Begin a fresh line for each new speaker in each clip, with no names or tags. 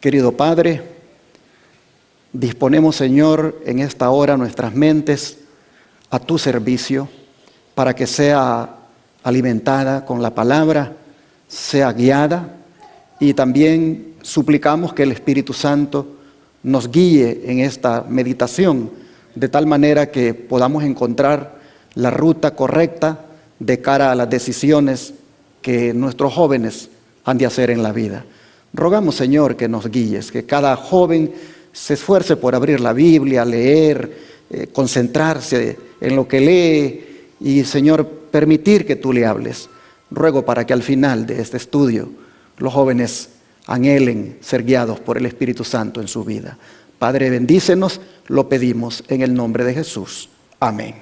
Querido Padre, disponemos, Señor, en esta hora nuestras mentes a tu servicio para que sea alimentada con la palabra, sea guiada, y también suplicamos que el Espíritu Santo nos guíe en esta meditación de tal manera que podamos encontrar la ruta correcta de cara a las decisiones que nuestros jóvenes han de hacer en la vida. Rogamos, Señor, que nos guíes, que cada joven se esfuerce por abrir la Biblia, leer, concentrarse en lo que lee y, Señor, permitir que tú le hables. Ruego para que al final de este estudio los jóvenes anhelen ser guiados por el Espíritu Santo en su vida. Padre, bendícenos, lo pedimos en el nombre de Jesús. Amén.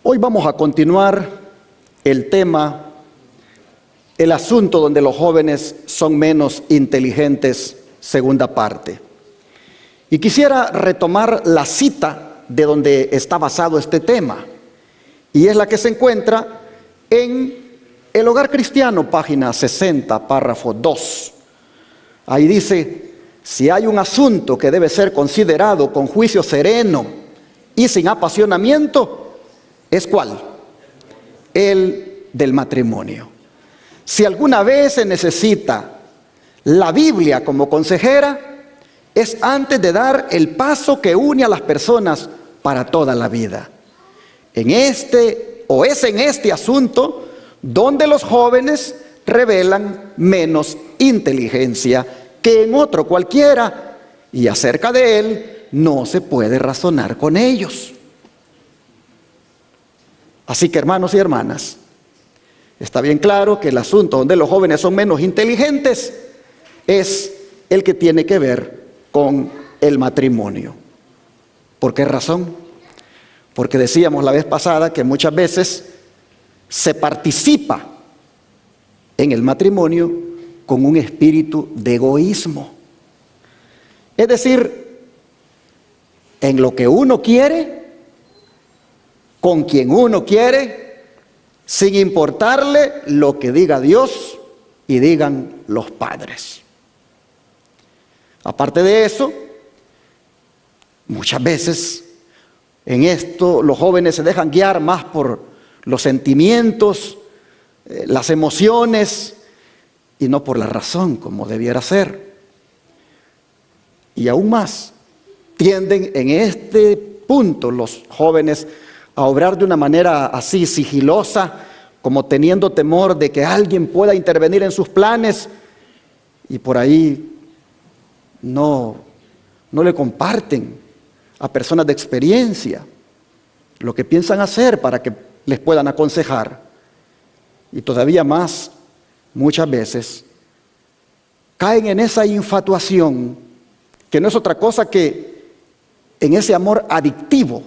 Hoy vamos a continuar el tema, el asunto donde los jóvenes son menos inteligentes, segunda parte. Y quisiera retomar la cita de donde está basado este tema, y es la que se encuentra en El Hogar Cristiano, página 60, párrafo 2. Ahí dice: si hay un asunto que debe ser considerado con juicio sereno y sin apasionamiento, ¿es cuál? El del matrimonio. Si alguna vez se necesita la Biblia como consejera, es antes de dar el paso que une a las personas para toda la vida. En este asunto donde los jóvenes revelan menos inteligencia que en otro cualquiera, y acerca de él no se puede razonar con ellos. Así que, hermanos y hermanas, está bien claro que el asunto donde los jóvenes son menos inteligentes es el que tiene que ver con el matrimonio. ¿Por qué razón? Porque decíamos la vez pasada que muchas veces se participa en el matrimonio con un espíritu de egoísmo. Es decir, en lo que uno quiere, con quien uno quiere, sin importarle lo que diga Dios y digan los padres. Aparte de eso, muchas veces en esto los jóvenes se dejan guiar más por los sentimientos, las emociones, y no por la razón como debiera ser. Y aún más, tienden en este punto los jóvenes a obrar de una manera así sigilosa, como teniendo temor de que alguien pueda intervenir en sus planes, y por ahí no le comparten a personas de experiencia lo que piensan hacer para que les puedan aconsejar. Y todavía más, muchas veces caen en esa infatuación, que no es otra cosa que en ese amor adictivo,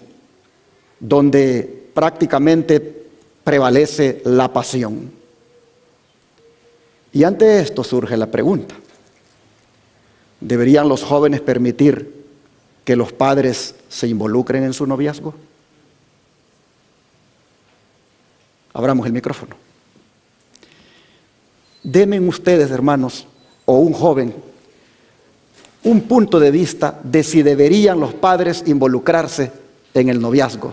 donde prácticamente prevalece la pasión. Y ante esto surge la pregunta: ¿deberían los jóvenes permitir que los padres se involucren en su noviazgo? Abramos el micrófono. Denme ustedes, hermanos, o un joven, un punto de vista de si deberían los padres involucrarse en el noviazgo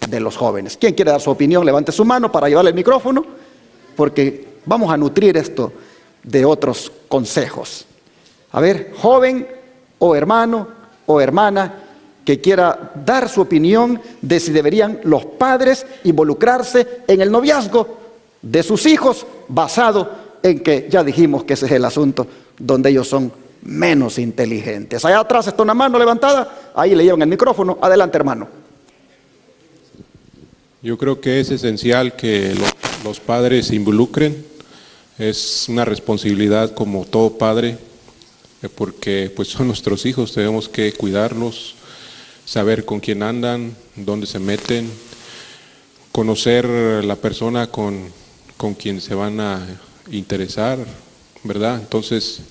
de los jóvenes. ¿Quién quiere dar su opinión? Levante su mano para llevarle el micrófono, porque vamos a nutrir esto de otros consejos. A ver, joven o hermano o hermana que quiera dar su opinión de si deberían los padres involucrarse en el noviazgo de sus hijos, basado en que ya dijimos que ese es el asunto donde ellos son menos inteligentes. Allá atrás está una mano levantada, ahí le llevan el micrófono. Adelante, hermano.
Yo creo que es esencial que los padres se involucren. Es una responsabilidad como todo padre, porque pues son nuestros hijos, tenemos que cuidarlos, saber con quién andan, dónde se meten, conocer la persona con quien se van a interesar, ¿verdad? Entonces,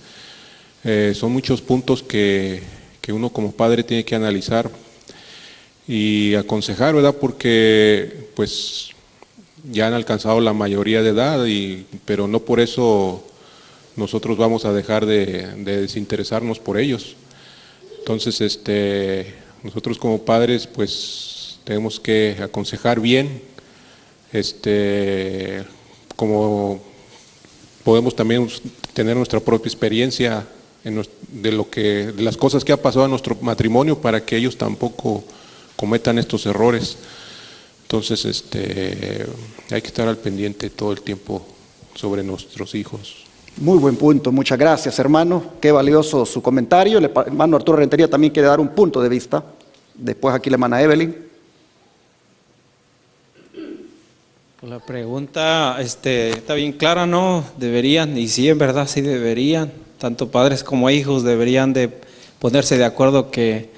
son muchos puntos que uno como padre tiene que analizar y aconsejar, ¿verdad? Porque pues ya han alcanzado la mayoría de edad, pero no por eso nosotros vamos a dejar de desinteresarnos por ellos. Entonces, nosotros como padres, pues tenemos que aconsejar bien, como podemos también tener nuestra propia experiencia de las cosas que ha pasado en nuestro matrimonio para que ellos tampoco cometan estos errores. Entonces, hay que estar al pendiente todo el tiempo sobre nuestros hijos.
Muy buen punto, muchas gracias, hermano. Qué valioso su comentario. El hermano Arturo Rentería también quiere dar un punto de vista. Después aquí la hermana Evelyn.
La pregunta está bien clara, ¿no? Deberían, y sí, en verdad sí deberían, tanto padres como hijos deberían de ponerse de acuerdo que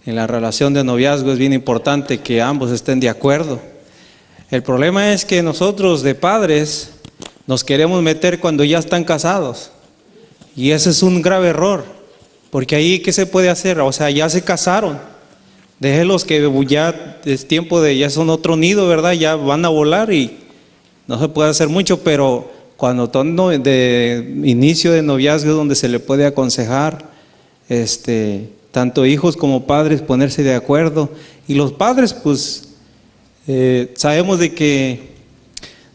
en la relación de noviazgo es bien importante que ambos estén de acuerdo. El problema es que nosotros de padres nos queremos meter cuando ya están casados, y ese es un grave error, porque ahí ¿qué se puede hacer? O sea, ya se casaron, déjenlos que ya es tiempo de, ya son otro nido, ¿verdad? Ya van a volar y no se puede hacer mucho, pero cuando están de inicio de noviazgo donde se le puede aconsejar, tanto hijos como padres ponerse de acuerdo, y los padres pues sabemos de que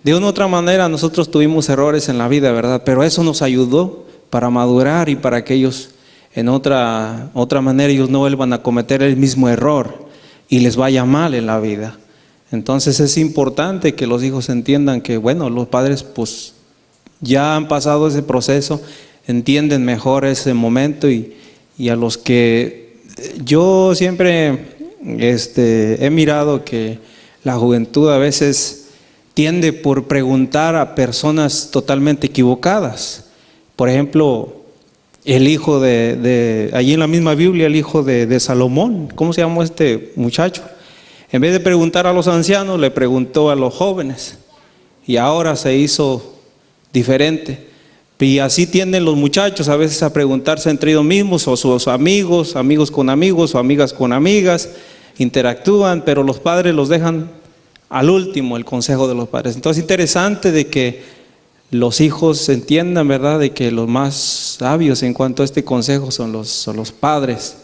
de una u otra manera nosotros tuvimos errores en la vida, ¿verdad? Pero eso nos ayudó para madurar y para que ellos en otra manera ellos no vuelvan a cometer el mismo error y les vaya mal en la vida. Entonces es importante que los hijos entiendan que, bueno, los padres pues ya han pasado ese proceso, entienden mejor ese momento, y a los que yo siempre he mirado que la juventud a veces tiende por preguntar a personas totalmente equivocadas. Por ejemplo, el hijo allí en la misma Biblia, el hijo de Salomón, ¿cómo se llamó este muchacho? En vez de preguntar a los ancianos, le preguntó a los jóvenes, y ahora se hizo diferente. Y así tienden los muchachos a veces a preguntarse entre ellos mismos, o sus amigos, amigos con amigos, o amigas con amigas, interactúan, pero los padres los dejan al último, el consejo de los padres. Entonces es interesante de que los hijos entiendan, ¿verdad?, de que los más sabios en cuanto a este consejo son los padres.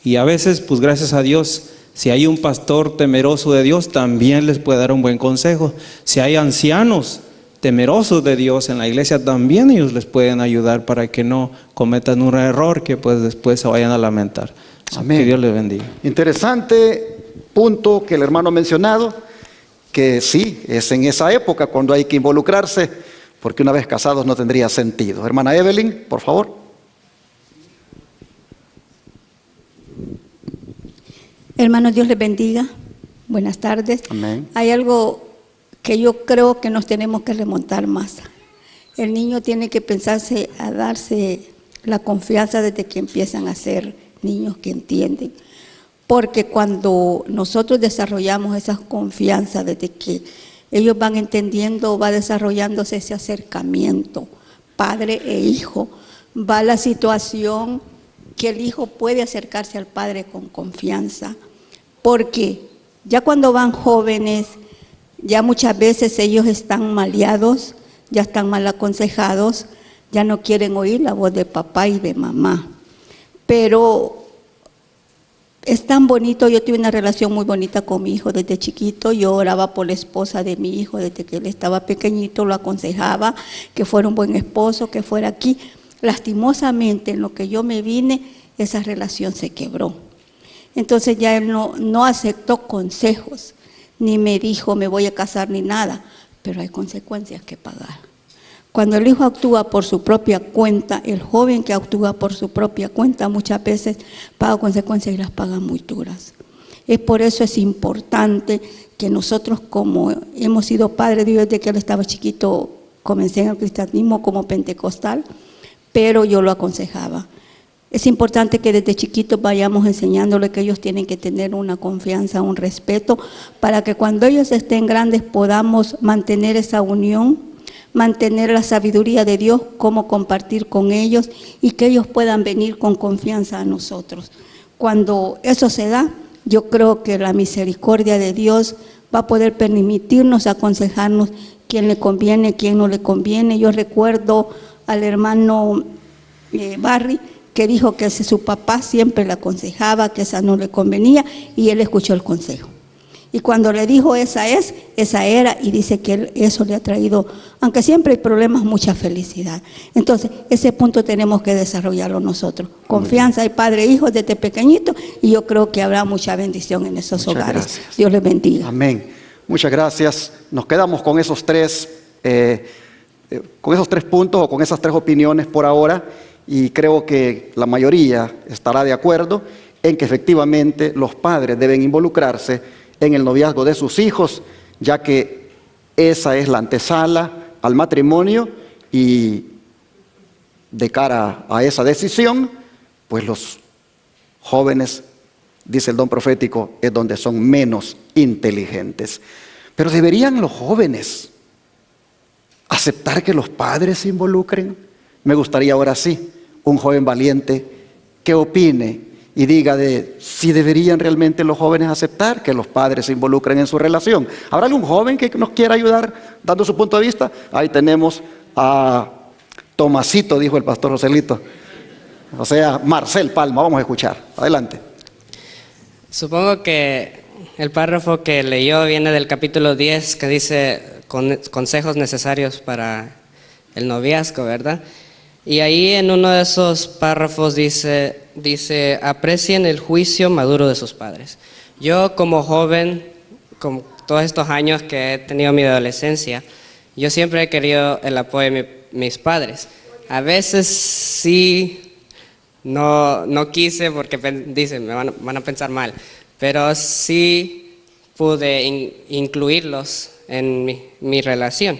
Y a veces, pues gracias a Dios, si hay un pastor temeroso de Dios, también les puede dar un buen consejo. Si hay ancianos temerosos de Dios en la iglesia, también ellos les pueden ayudar para que no cometan un error que pues después se vayan a lamentar.
Amén.
Que Dios les bendiga.
Interesante punto que el hermano ha mencionado, que sí, es en esa época cuando hay que involucrarse, porque una vez casados no tendría sentido. Hermana Evelyn, por favor.
Hermanos, Dios les bendiga. Buenas tardes.
Amén.
Hay algo que yo creo que nos tenemos que remontar más. El niño tiene que pensarse a darse la confianza desde que empiezan a ser niños que entienden. Porque cuando nosotros desarrollamos esa confianza, desde que ellos van entendiendo, va desarrollándose ese acercamiento, padre e hijo, va la situación que el hijo puede acercarse al padre con confianza. Porque ya cuando van jóvenes, ya muchas veces ellos están maleados, ya están mal aconsejados, ya no quieren oír la voz de papá y de mamá. Pero es tan bonito, yo tuve una relación muy bonita con mi hijo desde chiquito. Yo oraba por la esposa de mi hijo desde que él estaba pequeñito, lo aconsejaba que fuera un buen esposo, que fuera aquí. Lastimosamente, en lo que yo me vine, esa relación se quebró. Entonces ya él no aceptó consejos, ni me dijo me voy a casar ni nada, pero hay consecuencias que pagar. Cuando el hijo actúa por su propia cuenta, el joven que actúa por su propia cuenta muchas veces paga consecuencias y las paga muy duras. Es por eso es importante que nosotros, como hemos sido padres de Dios desde que él estaba chiquito, comencé en el cristianismo como pentecostal, pero yo lo aconsejaba. Es importante que desde chiquitos vayamos enseñándole que ellos tienen que tener una confianza, un respeto, para que cuando ellos estén grandes podamos mantener esa unión, mantener la sabiduría de Dios, cómo compartir con ellos y que ellos puedan venir con confianza a nosotros. Cuando eso se da, yo creo que la misericordia de Dios va a poder permitirnos aconsejarnos quién le conviene, quién no le conviene. Yo recuerdo al hermano Barry, que dijo que su papá siempre le aconsejaba, que esa no le convenía, y él escuchó el consejo. Y cuando le dijo esa era, y dice que eso le ha traído, aunque siempre hay problemas, mucha felicidad. Entonces, ese punto tenemos que desarrollarlo nosotros. Confianza de padre e hijo desde pequeñito, y yo creo que habrá mucha bendición en esos hogares.
Gracias.
Dios les bendiga.
Amén. Muchas gracias. Nos quedamos con esos tres puntos o con esas tres opiniones por ahora, y creo que la mayoría estará de acuerdo en que efectivamente los padres deben involucrarse en el noviazgo de sus hijos, ya que esa es la antesala al matrimonio, y de cara a esa decisión, pues los jóvenes, dice el don profético, es donde son menos inteligentes. Pero ¿deberían los jóvenes aceptar que los padres se involucren? Me gustaría ahora sí, un joven valiente que opine y diga de si deberían realmente los jóvenes aceptar que los padres se involucren en su relación. ¿Habrá algún joven que nos quiera ayudar dando su punto de vista? Ahí tenemos a Tomasito, dijo el pastor Joselito. O sea, Marcel Palma, vamos a escuchar. Adelante.
Supongo que el párrafo que leyó viene del capítulo 10, que dice consejos necesarios para el noviazgo, ¿verdad? Y ahí en uno de esos párrafos dice, aprecien el juicio maduro de sus padres. Yo como joven, con todos estos años que he tenido mi adolescencia, yo siempre he querido el apoyo de mis padres. A veces sí, no quise porque dicen, me van a pensar mal, pero sí pude incluirlos en mi relación.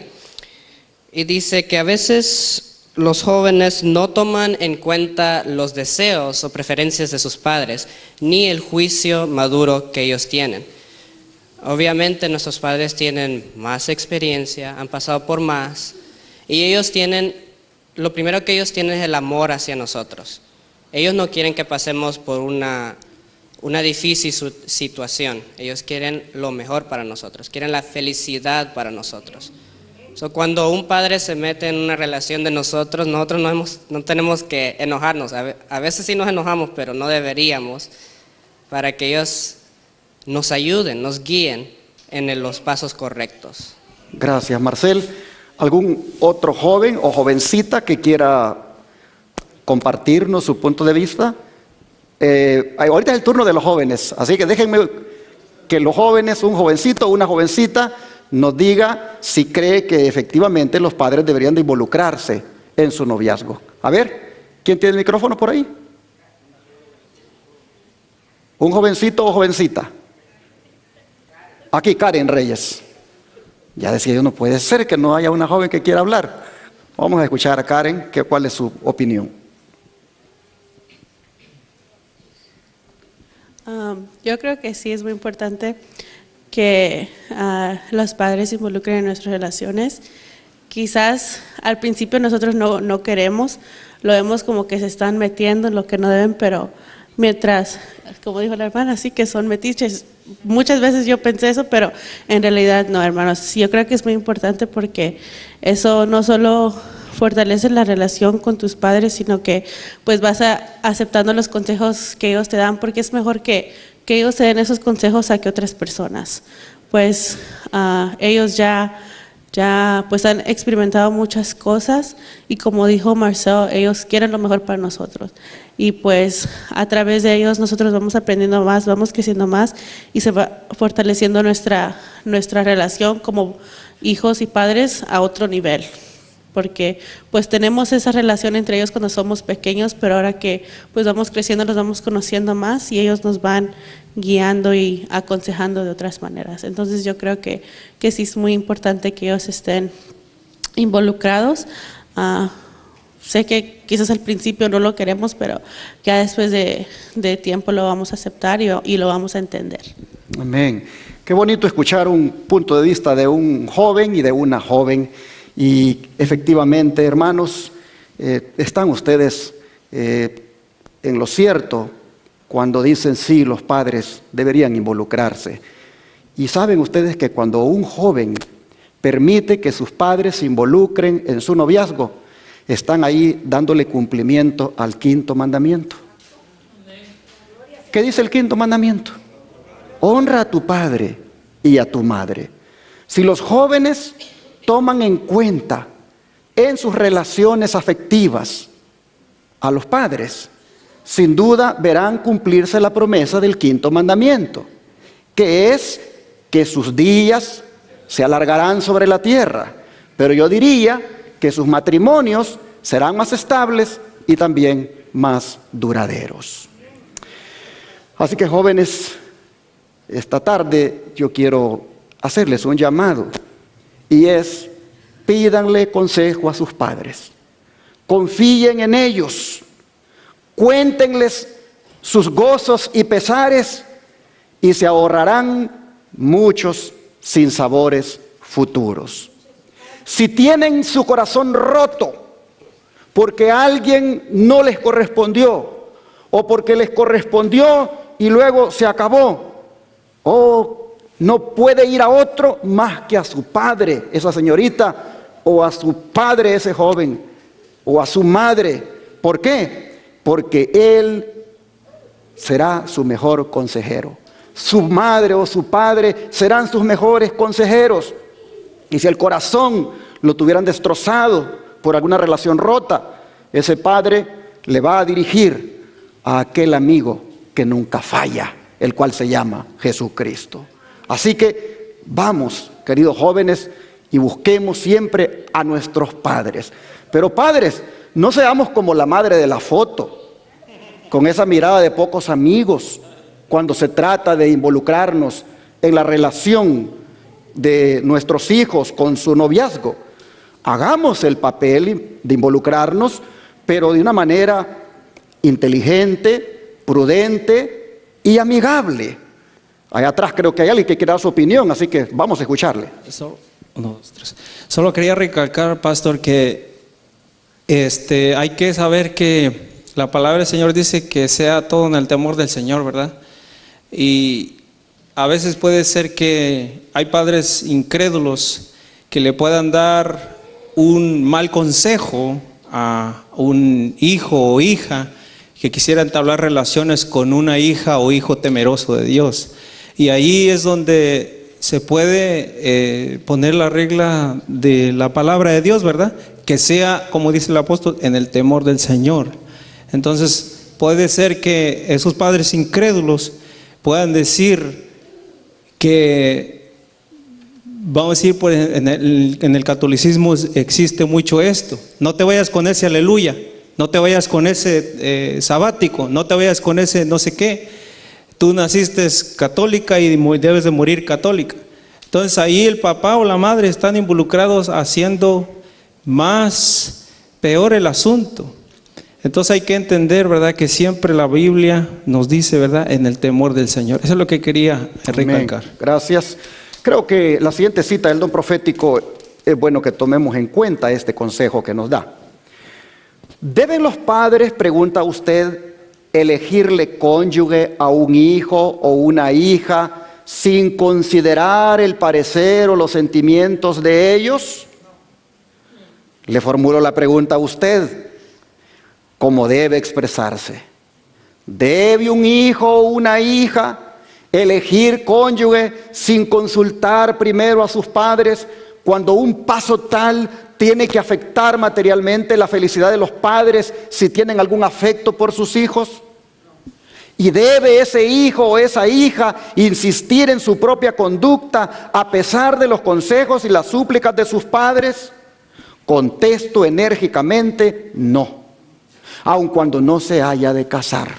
Y dice que a veces los jóvenes no toman en cuenta los deseos o preferencias de sus padres, ni el juicio maduro que ellos tienen. Obviamente nuestros padres tienen más experiencia, han pasado por más, y lo primero que ellos tienen es el amor hacia nosotros. Ellos no quieren que pasemos por una difícil situación, ellos quieren lo mejor para nosotros, quieren la felicidad para nosotros. Cuando un padre se mete en una relación de nosotros no tenemos que enojarnos. A veces sí nos enojamos, pero no deberíamos, para que ellos nos ayuden, nos guíen en los pasos correctos.
Gracias, Marcel. ¿Algún otro joven o jovencita que quiera compartirnos su punto de vista? Ahorita es el turno de los jóvenes, así que déjenme que los jóvenes, un jovencito o una jovencita, nos diga si cree que efectivamente los padres deberían de involucrarse en su noviazgo. A ver, ¿quién tiene el micrófono por ahí? ¿Un jovencito o jovencita? Aquí, Karen Reyes. Ya decía yo, no puede ser que no haya una joven que quiera hablar. Vamos a escuchar a Karen, ¿cuál es su opinión?
Yo creo que sí es muy importante que los padres se involucren en nuestras relaciones. Quizás al principio nosotros no queremos, lo vemos como que se están metiendo en lo que no deben, pero mientras, como dijo la hermana, sí que son metiches. Muchas veces yo pensé eso, pero en realidad no, hermanos. Yo creo que es muy importante porque eso no solo fortalece la relación con tus padres, sino que pues vas aceptando los consejos que ellos te dan, porque es mejor que ellos te den esos consejos a que otras personas. Pues ellos ya pues han experimentado muchas cosas, y como dijo Marcel, ellos quieren lo mejor para nosotros, y pues a través de ellos nosotros vamos aprendiendo más, vamos creciendo más, y se va fortaleciendo nuestra relación como hijos y padres a otro nivel, porque pues tenemos esa relación entre ellos cuando somos pequeños, pero ahora que pues vamos creciendo los vamos conociendo más, y ellos nos van guiando y aconsejando de otras maneras. Entonces yo creo que sí es muy importante que ellos estén involucrados. Sé que quizás al principio no lo queremos, pero ya después de tiempo lo vamos a aceptar y lo vamos a entender.
Amén. Qué bonito escuchar un punto de vista de un joven y de una joven. Y efectivamente, hermanos, están ustedes en lo cierto cuando dicen sí, los padres deberían involucrarse. Y saben ustedes que cuando un joven permite que sus padres se involucren en su noviazgo, están ahí dándole cumplimiento al quinto mandamiento. ¿Qué dice el quinto mandamiento? Honra a tu padre y a tu madre. Si los jóvenes toman en cuenta en sus relaciones afectivas a los padres, sin duda verán cumplirse la promesa del quinto mandamiento, que es que sus días se alargarán sobre la tierra, pero yo diría que sus matrimonios serán más estables y también más duraderos. Así que jóvenes, esta tarde yo quiero hacerles un llamado, y es: pídanle consejo a sus padres, confíen en ellos, cuéntenles sus gozos y pesares, y se ahorrarán muchos sinsabores futuros. Si tienen su corazón roto porque alguien no les correspondió, o porque les correspondió y luego se acabó, o no puede ir a otro más que a su padre, esa señorita, o a su padre, ese joven, o a su madre. ¿Por qué? Porque él será su mejor consejero. Su madre o su padre serán sus mejores consejeros. Y si el corazón lo tuvieran destrozado por alguna relación rota, ese padre le va a dirigir a aquel amigo que nunca falla, el cual se llama Jesucristo. Así que vamos, queridos jóvenes, y busquemos siempre a nuestros padres. Pero padres, no seamos como la madre de la foto, con esa mirada de pocos amigos, cuando se trata de involucrarnos en la relación de nuestros hijos con su noviazgo. Hagamos el papel de involucrarnos, pero de una manera inteligente, prudente y amigable. Allá atrás creo que hay alguien que quiere dar su opinión, así que vamos a escucharle.
Solo quería recalcar, pastor, que hay que saber que la palabra del Señor dice que sea todo en el temor del Señor, ¿verdad? Y a veces puede ser que hay padres incrédulos que le puedan dar un mal consejo a un hijo o hija que quisiera entablar relaciones con una hija o hijo temeroso de Dios. Y ahí es donde se puede poner la regla de la palabra de Dios, ¿verdad? Que sea, como dice el apóstol, en el temor del Señor. Entonces puede ser que esos padres incrédulos puedan decir que, vamos a decir, pues, en el catolicismo existe mucho esto: no te vayas con ese aleluya, no te vayas con ese sabático, no te vayas con ese no sé qué, tú naciste católica y debes de morir católica. Entonces ahí el papá o la madre están involucrados haciendo más peor el asunto. Entonces hay que entender, ¿verdad?, que siempre la Biblia nos dice, ¿verdad?, en el temor del Señor. Eso es lo que quería recalcar.
Amén. Gracias. Creo que la siguiente cita del don profético es bueno que tomemos en cuenta este consejo que nos da. ¿Deben los padres, pregunta usted, elegirle cónyuge a un hijo o una hija sin considerar el parecer o los sentimientos de ellos? Le formulo la pregunta a usted: ¿cómo debe expresarse? ¿Debe un hijo o una hija elegir cónyuge sin consultar primero a sus padres cuando un paso tal tiene que afectar materialmente la felicidad de los padres si tienen algún afecto por sus hijos? ¿Y debe ese hijo o esa hija insistir en su propia conducta a pesar de los consejos y las súplicas de sus padres? Contesto enérgicamente: no, aun cuando no se haya de casar.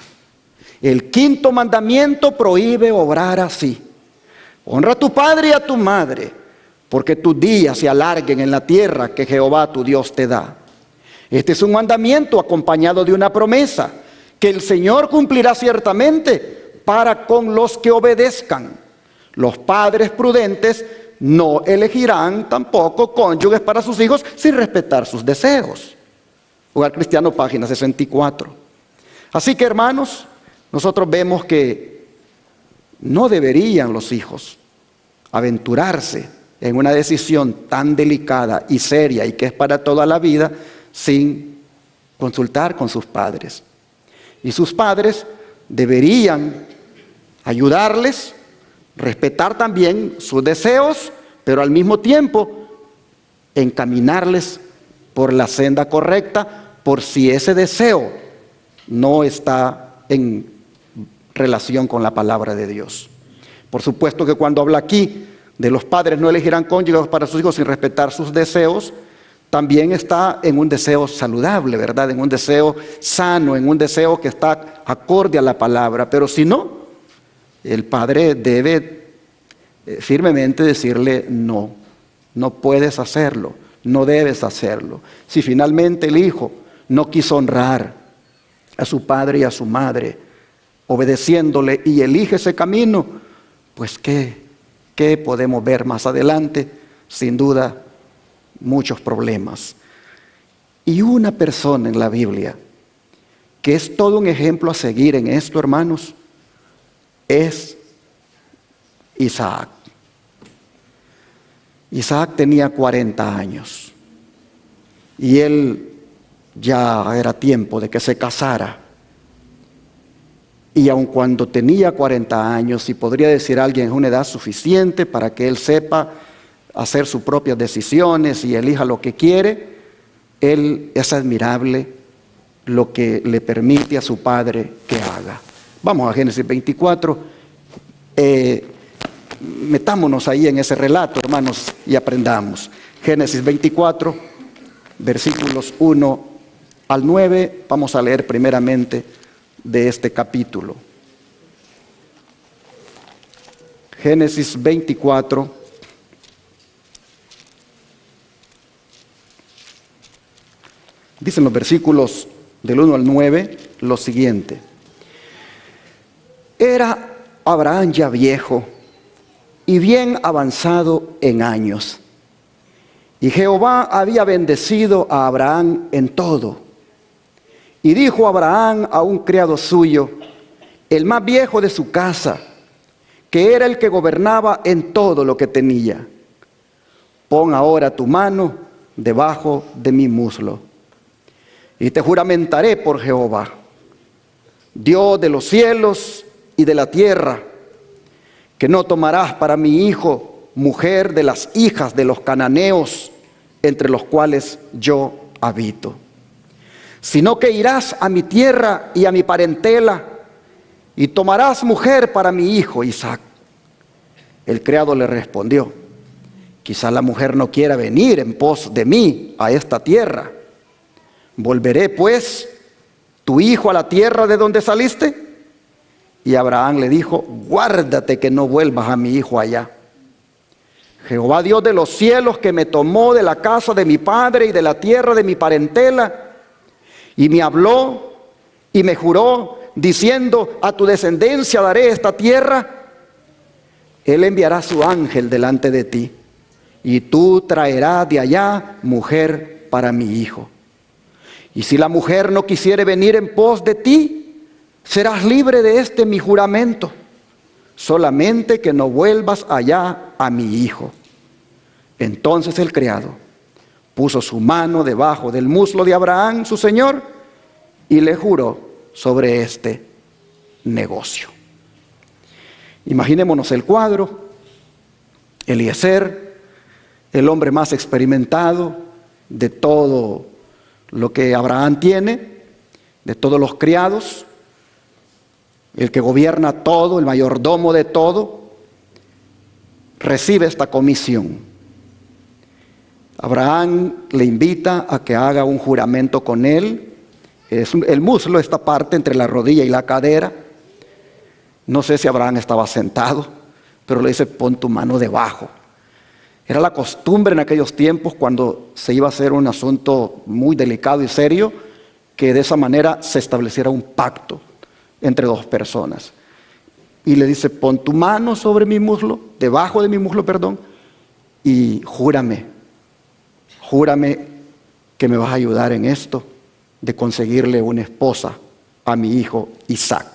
El quinto mandamiento prohíbe obrar así. Honra a tu padre y a tu madre, porque tus días se alarguen en la tierra que Jehová tu Dios te da. Este es un mandamiento acompañado de una promesa que el Señor cumplirá ciertamente para con los que obedezcan. Los padres prudentes no elegirán tampoco cónyuges para sus hijos sin respetar sus deseos. Hogar Cristiano, página 64. Así que, hermanos, nosotros vemos que no deberían los hijos aventurarse en una decisión tan delicada y seria y que es para toda la vida sin consultar con sus padres. Y sus padres deberían ayudarles, respetar también sus deseos, pero al mismo tiempo encaminarles por la senda correcta, por si ese deseo no está en relación con la palabra de Dios. Por supuesto que cuando habla aquí de los padres no elegirán cónyuges para sus hijos sin respetar sus deseos, también está en un deseo saludable, ¿verdad? En un deseo sano, en un deseo que está acorde a la palabra. Pero si no, el padre debe firmemente decirle no, no puedes hacerlo, no debes hacerlo. Si finalmente el hijo no quiso honrar a su padre y a su madre, obedeciéndole y elige ese camino, pues ¿qué podemos ver más adelante? Sin duda, muchos problemas. Y una persona en la Biblia que es todo un ejemplo a seguir en esto, hermanos, es Isaac. Isaac tenía 40 años y él ya era tiempo de que se casara. Y aun cuando tenía 40 años, y podría decir alguien es una edad suficiente para que él sepa hacer sus propias decisiones y elija lo que quiere, él es admirable lo que le permite a su padre que haga. Vamos a Génesis 24, metámonos ahí en ese relato, hermanos, y aprendamos. Génesis 24, versículos 1 al 9, vamos a leer primeramente de este capítulo. Génesis 24, dicen los versículos del 1 al 9 lo siguiente: era Abraham ya viejo y bien avanzado en años, y Jehová había bendecido a Abraham en todo. Y dijo Abraham a un criado suyo, el más viejo de su casa, que era el que gobernaba en todo lo que tenía: pon ahora tu mano debajo de mi muslo, y te juramentaré por Jehová, Dios de los cielos y de la tierra, que no tomarás para mi hijo mujer de las hijas de los cananeos, entre los cuales yo habito, sino que irás a mi tierra y a mi parentela, y tomarás mujer para mi hijo Isaac. El criado le respondió: quizá la mujer no quiera venir en pos de mí a esta tierra. ¿Volveré pues tu hijo a la tierra de donde saliste? Y Abraham le dijo: guárdate que no vuelvas a mi hijo allá. Jehová Dios de los cielos, que me tomó de la casa de mi padre y de la tierra de mi parentela, y me habló y me juró, diciendo: a tu descendencia daré esta tierra. Él enviará su ángel delante de ti, y tú traerás de allá mujer para mi hijo. Y si la mujer no quisiere venir en pos de ti, serás libre de este mi juramento, solamente que no vuelvas allá a mi hijo. Entonces el criado puso su mano debajo del muslo de Abraham, su señor, y le juró sobre este negocio. Imaginémonos el cuadro: Eliezer, el hombre más experimentado de todo lo que Abraham tiene, de todos los criados, el que gobierna todo, el mayordomo de todo, recibe esta comisión. Abraham le invita a que haga un juramento con él. El muslo, esta parte entre la rodilla y la cadera. No sé si Abraham estaba sentado, pero le dice: pon tu mano debajo. Era la costumbre en aquellos tiempos, cuando se iba a hacer un asunto muy delicado y serio, que de esa manera se estableciera un pacto entre dos personas. Y le dice: pon tu mano sobre mi muslo, debajo de mi muslo, perdón, y júrame que me vas a ayudar en esto de conseguirle una esposa a mi hijo Isaac.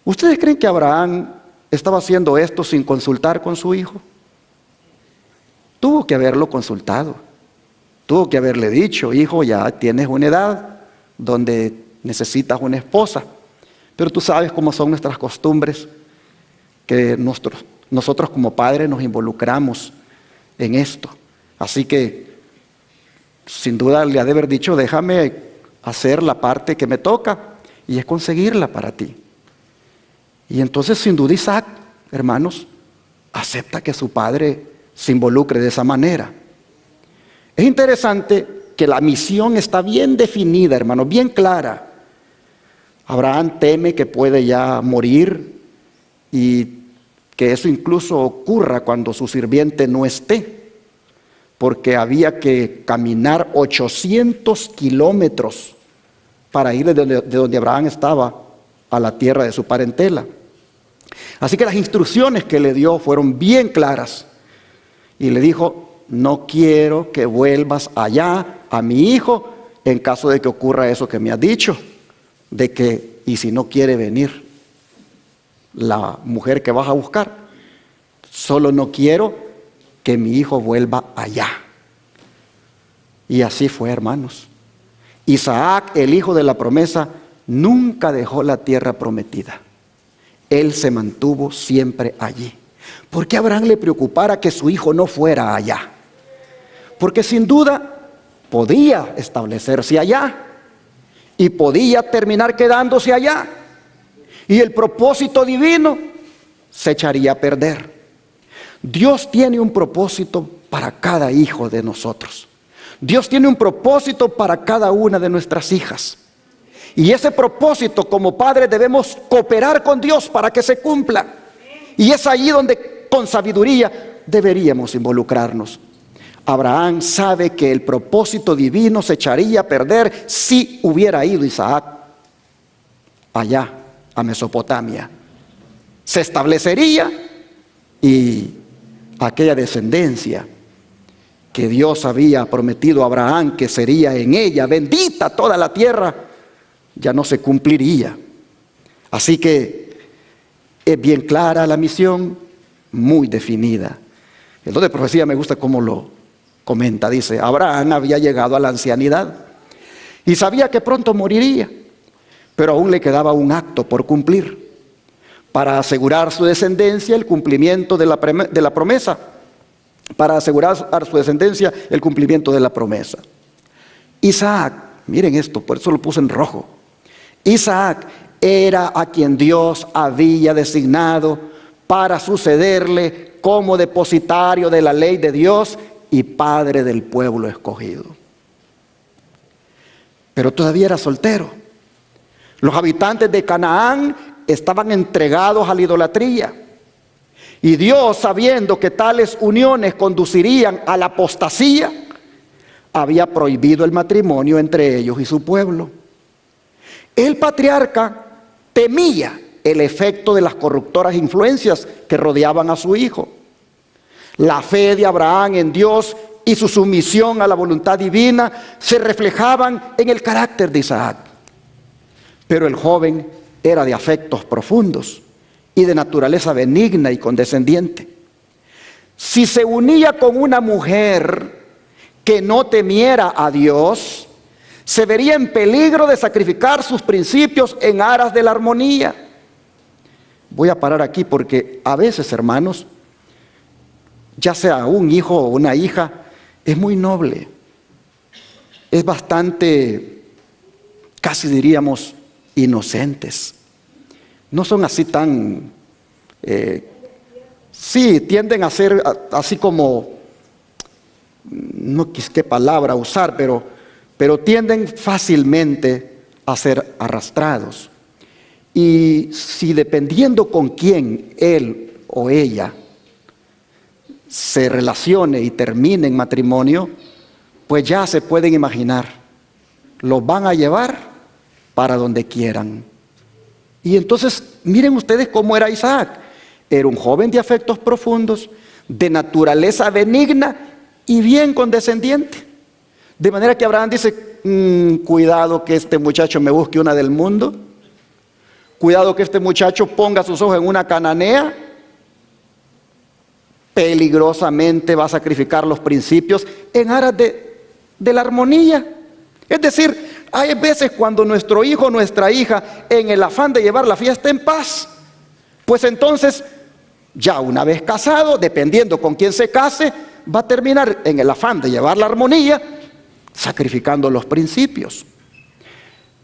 ¿Ustedes creen que Abraham estaba haciendo esto sin consultar con su hijo? Tuvo que haberlo consultado. Tuvo que haberle dicho: hijo, ya tienes una edad donde necesitas una esposa. Pero tú sabes cómo son nuestras costumbres, que nosotros como padres nos involucramos en esto. Así que, sin duda le ha de haber dicho: déjame hacer la parte que me toca, y es conseguirla para ti. Y entonces, sin duda, Isaac, hermanos, acepta que su padre se involucre de esa manera. Es interesante que la misión está bien definida, hermanos, bien clara. Abraham teme que puede ya morir y que eso incluso ocurra cuando su sirviente no esté, porque había que caminar 800 kilómetros para ir de donde Abraham estaba a la tierra de su parentela. Así que las instrucciones que le dio fueron bien claras y le dijo: no quiero que vuelvas allá a mi hijo en caso de que ocurra eso que me has dicho, de que, y si no quiere venir la mujer que vas a buscar, solo no quiero que mi hijo vuelva allá. Y así fue, hermanos. Isaac, el hijo de la promesa, nunca dejó la tierra prometida. Él se mantuvo siempre allí. ¿Por qué a Abraham le preocupara que su hijo no fuera allá? Porque sin duda podía establecerse allá y podía terminar quedándose allá, y el propósito divino se echaría a perder. Dios tiene un propósito para cada hijo de nosotros. Dios tiene un propósito para cada una de nuestras hijas. Y ese propósito, como padres, debemos cooperar con Dios para que se cumpla. Y es allí donde con sabiduría deberíamos involucrarnos. Abraham sabe que el propósito divino se echaría a perder si hubiera ido Isaac allá a Mesopotamia. Se establecería y aquella descendencia que Dios había prometido a Abraham, que sería en ella bendita toda la tierra, ya no se cumpliría. Así que es bien clara la misión, muy definida. El don de profecía me gusta cómo lo comenta. Dice: Abraham había llegado a la ancianidad y sabía que pronto moriría, pero aún le quedaba un acto por cumplir para asegurar su descendencia, el cumplimiento de la promesa. Para asegurar a su descendencia el cumplimiento de la promesa. Isaac, miren esto, por eso lo puse en rojo. Isaac era a quien Dios había designado para sucederle como depositario de la ley de Dios y padre del pueblo escogido. Pero todavía era soltero. Los habitantes de Canaán estaban entregados a la idolatría. Y Dios, sabiendo que tales uniones conducirían a la apostasía, había prohibido el matrimonio entre ellos y su pueblo. El patriarca temía el efecto de las corruptoras influencias que rodeaban a su hijo. La fe de Abraham en Dios y su sumisión a la voluntad divina se reflejaban en el carácter de Isaac. Pero el joven era de afectos profundos y de naturaleza benigna y condescendiente. Si se unía con una mujer que no temiera a Dios, se vería en peligro de sacrificar sus principios en aras de la armonía. Voy a parar aquí porque a veces, hermanos, ya sea un hijo o una hija, es muy noble, es bastante, casi diríamos, inocentes. No son así tan, sí, tienden a ser así como, no qué palabra usar, pero tienden fácilmente a ser arrastrados. Y si dependiendo con quién él o ella se relacione y termine en matrimonio, pues ya se pueden imaginar, los van a llevar para donde quieran. Y entonces, miren ustedes cómo era Isaac. Era un joven de afectos profundos, de naturaleza benigna y bien condescendiente. De manera que Abraham dice: cuidado que este muchacho me busque una del mundo, Cuidado que este muchacho ponga sus ojos en una cananea, peligrosamente va a sacrificar los principios en aras de la armonía. Es decir, hay veces cuando nuestro hijo o nuestra hija, en el afán de llevar la fiesta en paz, pues entonces, ya una vez casado, dependiendo con quién se case, va a terminar en el afán de llevar la armonía, sacrificando los principios.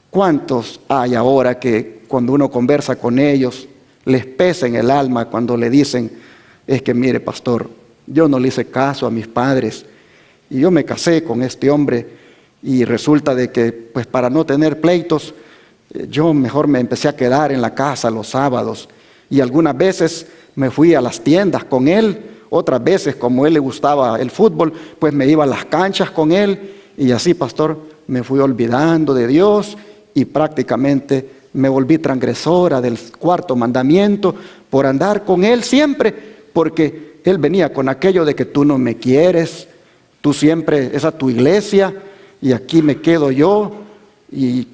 ¿Cuántos hay ahora que cuando uno conversa con ellos, les pesa en el alma cuando le dicen, es que mire pastor, yo no le hice caso a mis padres y yo me casé con este hombre y resulta de que pues para no tener pleitos, yo mejor me empecé a quedar en la casa los sábados y algunas veces me fui a las tiendas con él, otras veces como a él le gustaba el fútbol, pues me iba a las canchas con él y así pastor me fui olvidando de Dios y prácticamente me volví transgresora del 4º mandamiento por andar con él siempre, porque él venía con aquello de que tú no me quieres, tú siempre, esa es tu iglesia y aquí me quedo yo, y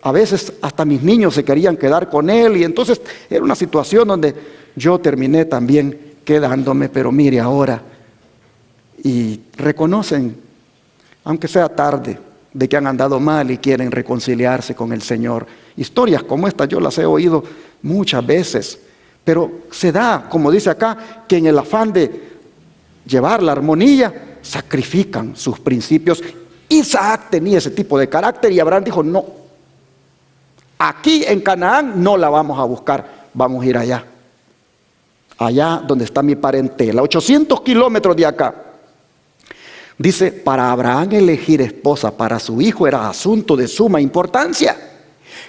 a veces hasta mis niños se querían quedar con él, y entonces era una situación donde yo terminé también quedándome, pero mire ahora, y reconocen, aunque sea tarde, de que han andado mal y quieren reconciliarse con el Señor. Historias como esta yo las he oído muchas veces, pero se da, como dice acá, que en el afán de llevar la armonía, sacrifican sus principios. Isaac tenía ese tipo de carácter y Abraham dijo, no, aquí en Canaán no la vamos a buscar, vamos a ir allá, allá donde está mi parentela, 800 kilómetros de acá. Dice, para Abraham elegir esposa para su hijo era asunto de suma importancia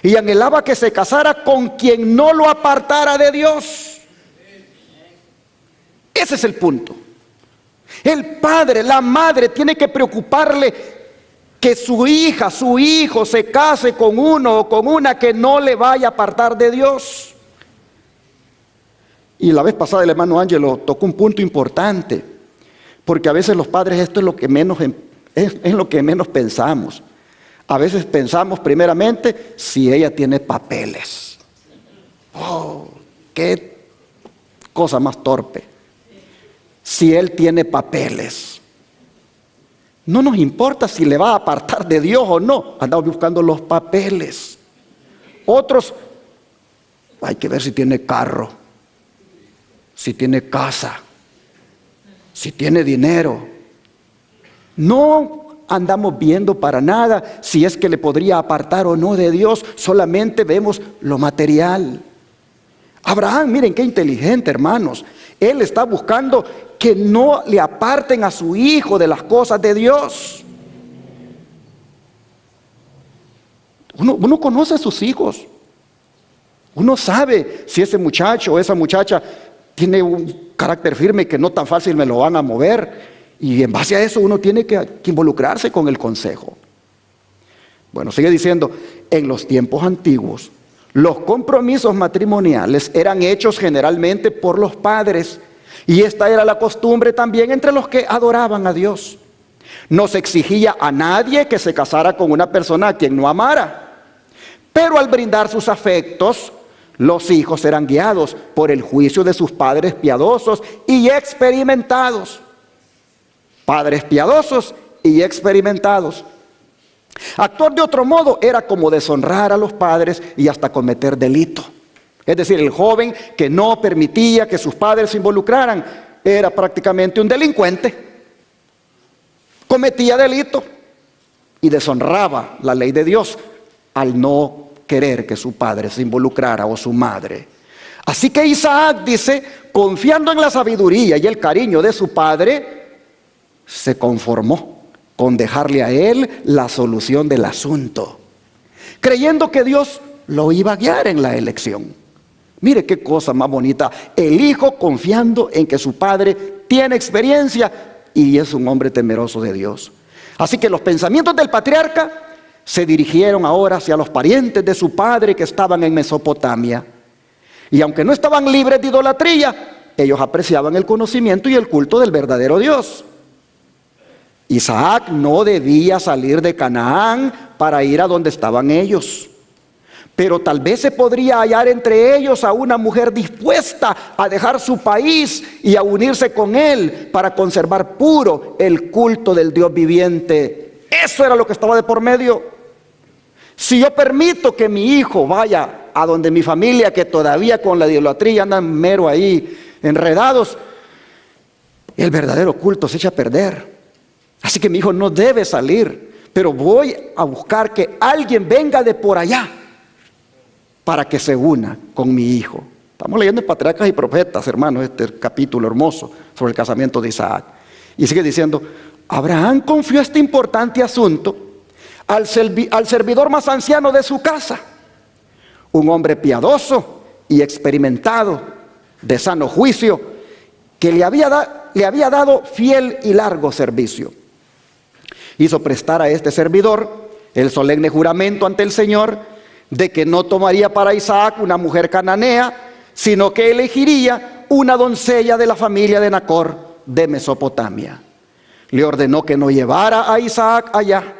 y anhelaba que se casara con quien no lo apartara de Dios. Ese es el punto. El padre, la madre tiene que preocuparle que su hija, su hijo se case con uno o con una que no le vaya a apartar de Dios. Y la vez pasada el hermano Ángelo tocó un punto importante, porque a veces los padres esto es lo que menos, es lo que menos pensamos. A veces pensamos primeramente si ella tiene papeles. Oh, qué cosa más torpe. Si él tiene papeles. No nos importa si le va a apartar de Dios o no. Andamos buscando los papeles. Otros, hay que ver si tiene carro, si tiene casa, si tiene dinero. No andamos viendo para nada si es que le podría apartar o no de Dios. Solamente vemos lo material. Abraham, miren qué inteligente, hermanos. Él está buscando que no le aparten a su hijo de las cosas de Dios. Uno conoce a sus hijos. Uno sabe si ese muchacho o esa muchacha tiene un carácter firme que no tan fácil me lo van a mover. Y en base a eso uno tiene que involucrarse con el consejo. Bueno, sigue diciendo, en los tiempos antiguos, los compromisos matrimoniales eran hechos generalmente por los padres. Y esta era la costumbre también entre los que adoraban a Dios. No se exigía a nadie que se casara con una persona a quien no amara. Pero al brindar sus afectos, los hijos eran guiados por el juicio de sus padres piadosos y experimentados. Padres piadosos y experimentados. Actuar de otro modo era como deshonrar a los padres y hasta cometer delito. Es decir, el joven que no permitía que sus padres se involucraran era prácticamente un delincuente. Cometía delito y deshonraba la ley de Dios al no querer que su padre se involucrara o su madre. Así que Isaac dice, confiando en la sabiduría y el cariño de su padre, se conformó con dejarle a él la solución del asunto, creyendo que Dios lo iba a guiar en la elección. Mire qué cosa más bonita, el hijo confiando en que su padre tiene experiencia y es un hombre temeroso de Dios. Así que los pensamientos del patriarca se dirigieron ahora hacia los parientes de su padre que estaban en Mesopotamia. Y aunque no estaban libres de idolatría, ellos apreciaban el conocimiento y el culto del verdadero Dios. Isaac no debía salir de Canaán para ir a donde estaban ellos. pero tal vez se podría hallar entre ellos a una mujer dispuesta a dejar su país y a unirse con él para conservar puro el culto del Dios viviente. Eso era lo que estaba de por medio. Si yo permito que mi hijo vaya a donde mi familia, que todavía con la idolatría andan mero ahí enredados, el verdadero culto se echa a perder. Así que mi hijo no debe salir, pero voy a buscar que alguien venga de por allá para que se una con mi hijo. Estamos leyendo en Patriarcas y Profetas, hermanos, este capítulo hermoso sobre el casamiento de Isaac. Y sigue diciendo, Abraham confió este importante asunto al servidor más anciano de su casa, un hombre piadoso y experimentado, de sano juicio, que le había dado fiel y largo servicio. Hizo prestar a este servidor el solemne juramento ante el Señor de que no tomaría para Isaac una mujer cananea, sino que elegiría una doncella de la familia de Nacor de Mesopotamia. Le ordenó que no llevara a Isaac allá.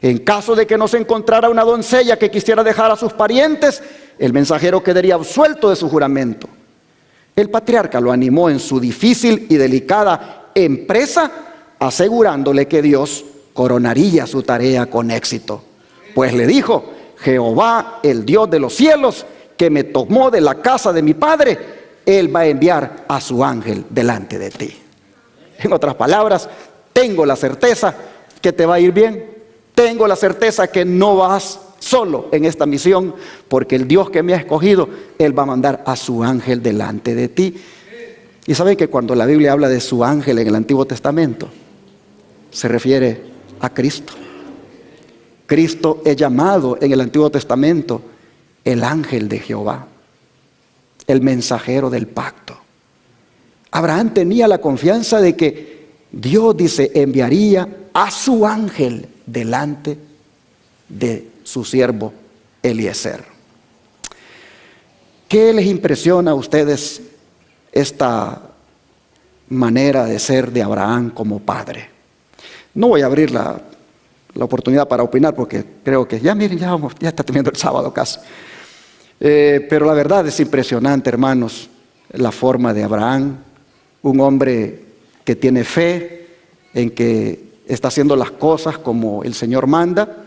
En caso de que no se encontrara una doncella que quisiera dejar a sus parientes, el mensajero quedaría absuelto de su juramento. El patriarca lo animó en su difícil y delicada empresa, asegurándole que Dios coronaría su tarea con éxito. Pues le dijo, Jehová, el Dios de los cielos, que me tomó de la casa de mi padre, Él va a enviar a su ángel delante de ti. En otras palabras, tengo la certeza que te va a ir bien. Tengo la certeza que no vas solo en esta misión, porque el Dios que me ha escogido, Él va a mandar a su ángel delante de ti. Y saben que cuando la Biblia habla de su ángel en el Antiguo Testamento, se refiere a Cristo. Cristo es llamado en el Antiguo Testamento el ángel de Jehová, el mensajero del pacto. Abraham tenía la confianza de que Dios, dice, enviaría a su ángel delante de su siervo Eliezer. ¿Qué les impresiona a ustedes esta manera de ser de Abraham como padre? No voy a abrir la oportunidad para opinar porque creo que ya miren, ya está teniendo el sábado casi. Pero la verdad es impresionante, hermanos, la forma de Abraham, un hombre que tiene fe en que está haciendo las cosas como el Señor manda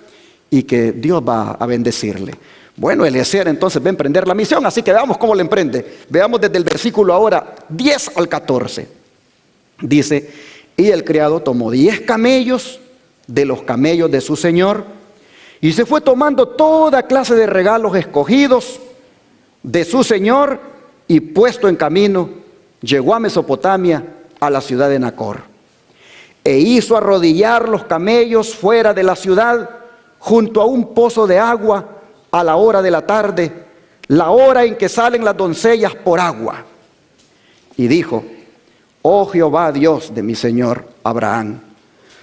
y que Dios va a bendecirle. Bueno, Eliezer entonces va a emprender la misión, así que veamos cómo le emprende. Veamos desde el versículo ahora 10 al 14. Dice, y el criado tomó 10 camellos de los camellos de su señor y se fue tomando toda clase de regalos escogidos de su señor y puesto en camino, llegó a Mesopotamia, a la ciudad de Nacor. E hizo arrodillar los camellos fuera de la ciudad, junto a un pozo de agua, a la hora de la tarde, la hora en que salen las doncellas por agua. Y dijo, oh Jehová Dios de mi señor Abraham,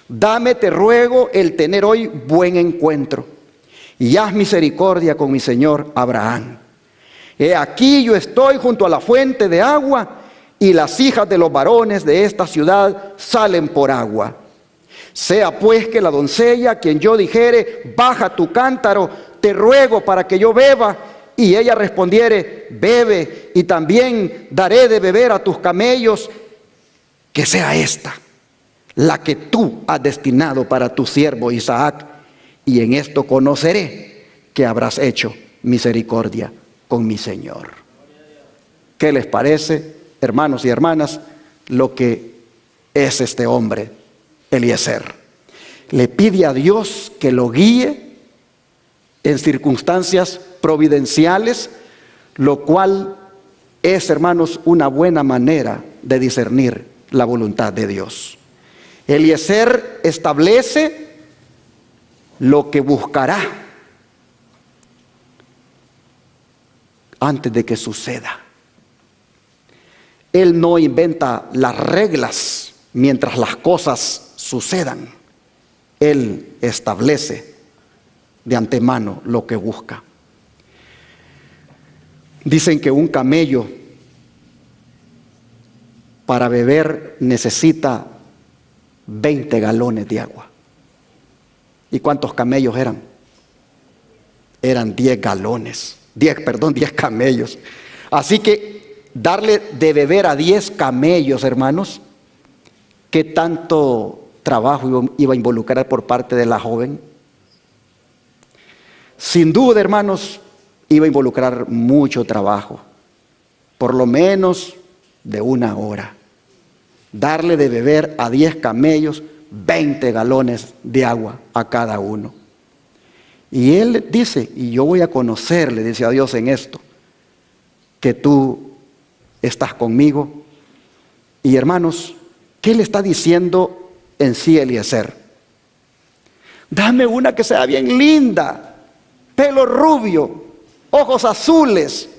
dame, te ruego, el tener hoy buen encuentro, y haz misericordia con mi señor Abraham. He aquí yo estoy junto a la fuente de agua, y las hijas de los varones de esta ciudad salen por agua. Sea pues que la doncella, a quien yo dijere, baja tu cántaro, te ruego para que yo beba, y ella respondiere, bebe, y también daré de beber a tus camellos, que sea esta la que tú has destinado para tu siervo Isaac, y en esto conoceré que habrás hecho misericordia con mi Señor. ¿Qué les parece, hermanos y hermanas, lo que es este hombre, Eliezer? Le pide a Dios que lo guíe en circunstancias providenciales, lo cual es, hermanos, una buena manera de discernir la voluntad de Dios. Eliezer establece lo que buscará antes de que suceda. Él no inventa las reglas mientras las cosas sucedan. Él establece de antemano lo que busca. Dicen que un camello para beber necesita 20 galones de agua. ¿Y cuántos camellos eran? eran 10 galones, 10 camellos. Así que darle de beber a 10 camellos, hermanos, ¿qué tanto trabajo iba a involucrar por parte de la joven? Sin duda, hermanos, iba a involucrar mucho trabajo, por lo menos de 1 hora. Darle de beber a 10 camellos 20 galones de agua a cada uno. Y él dice, y yo voy a conocer, le dice a Dios en esto, que tú estás conmigo. Y hermanos, ¿qué le está diciendo en sí Eliezer? Dame una que sea bien linda, pelo rubio, ojos azules,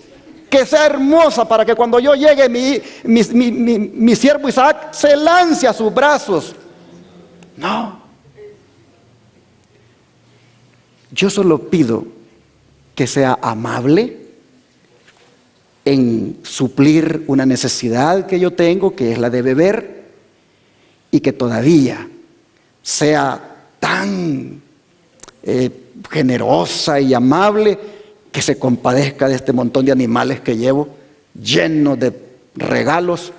que sea hermosa para que cuando yo llegue mi siervo Isaac se lance a sus brazos. No. Yo solo pido que sea amable en suplir una necesidad que yo tengo, que es la de beber, y que todavía sea tan generosa y amable que se compadezca de este montón de animales que llevo, llenos de regalos.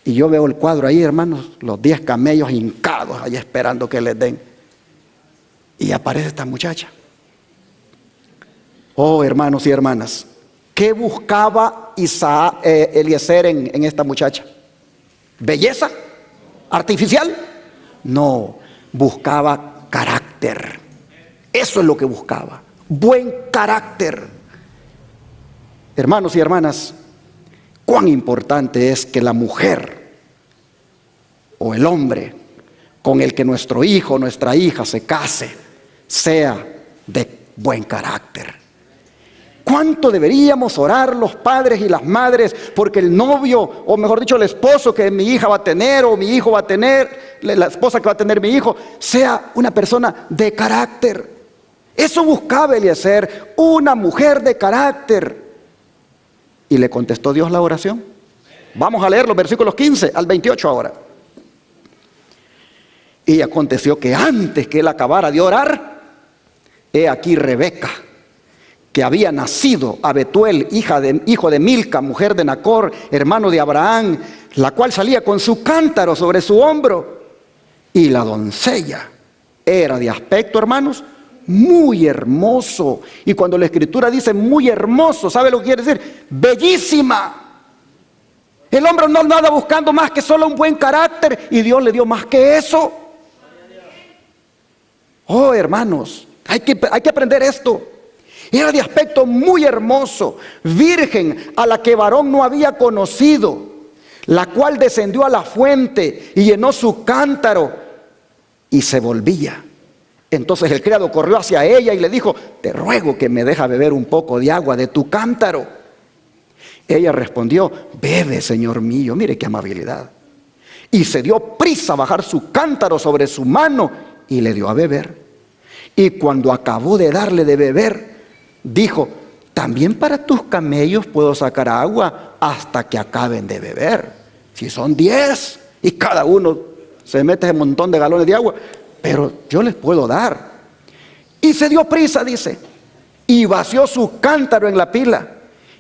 Y yo veo el cuadro ahí, hermanos, los 10 camellos hincados ahí esperando que les den. Y aparece esta muchacha. Oh, hermanos y hermanas, ¿qué buscaba Eliezer en esta muchacha? ¿Belleza artificial? No, buscaba carácter. Eso es lo que buscaba, buen carácter. Hermanos y hermanas, cuán importante es que la mujer o el hombre con el que nuestro hijo o nuestra hija se case sea de buen carácter. ¿Cuánto deberíamos orar los padres y las madres porque el novio, o mejor dicho el esposo que mi hija va a tener o mi hijo va a tener, la esposa que va a tener mi hijo, sea una persona de carácter? Eso buscaba Eliezer, una mujer de carácter. Y le contestó Dios la oración. Vamos a leer los versículos 15 al 28 ahora. Y aconteció que antes que él acabara de orar, he aquí Rebeca, que había nacido a Betuel, hijo de Milca, mujer de Nacor, hermano de Abraham, la cual salía con su cántaro sobre su hombro. Y la doncella era de aspecto, hermanos, muy hermoso. Y cuando la escritura dice muy hermoso, ¿sabe lo que quiere decir? Bellísima. El hombre no anda buscando más que solo un buen carácter, y Dios le dio más que eso. Oh, hermanos, hay que aprender esto. Era de aspecto muy hermoso, virgen, a la que varón no había conocido, la cual descendió a la fuente y llenó su cántaro y se volvía. Entonces el criado corrió hacia ella y le dijo: te ruego que me deje beber un poco de agua de tu cántaro. Ella respondió: bebe, señor mío. Mire qué amabilidad. Y se dio prisa a bajar su cántaro sobre su mano y le dio a beber. Y cuando acabó de darle de beber, dijo: también para tus camellos puedo sacar agua hasta que acaben de beber. Si son 10 y cada uno se mete un montón de galones de agua, pero yo les puedo dar. Y se dio prisa, dice, y vació su cántaro en la pila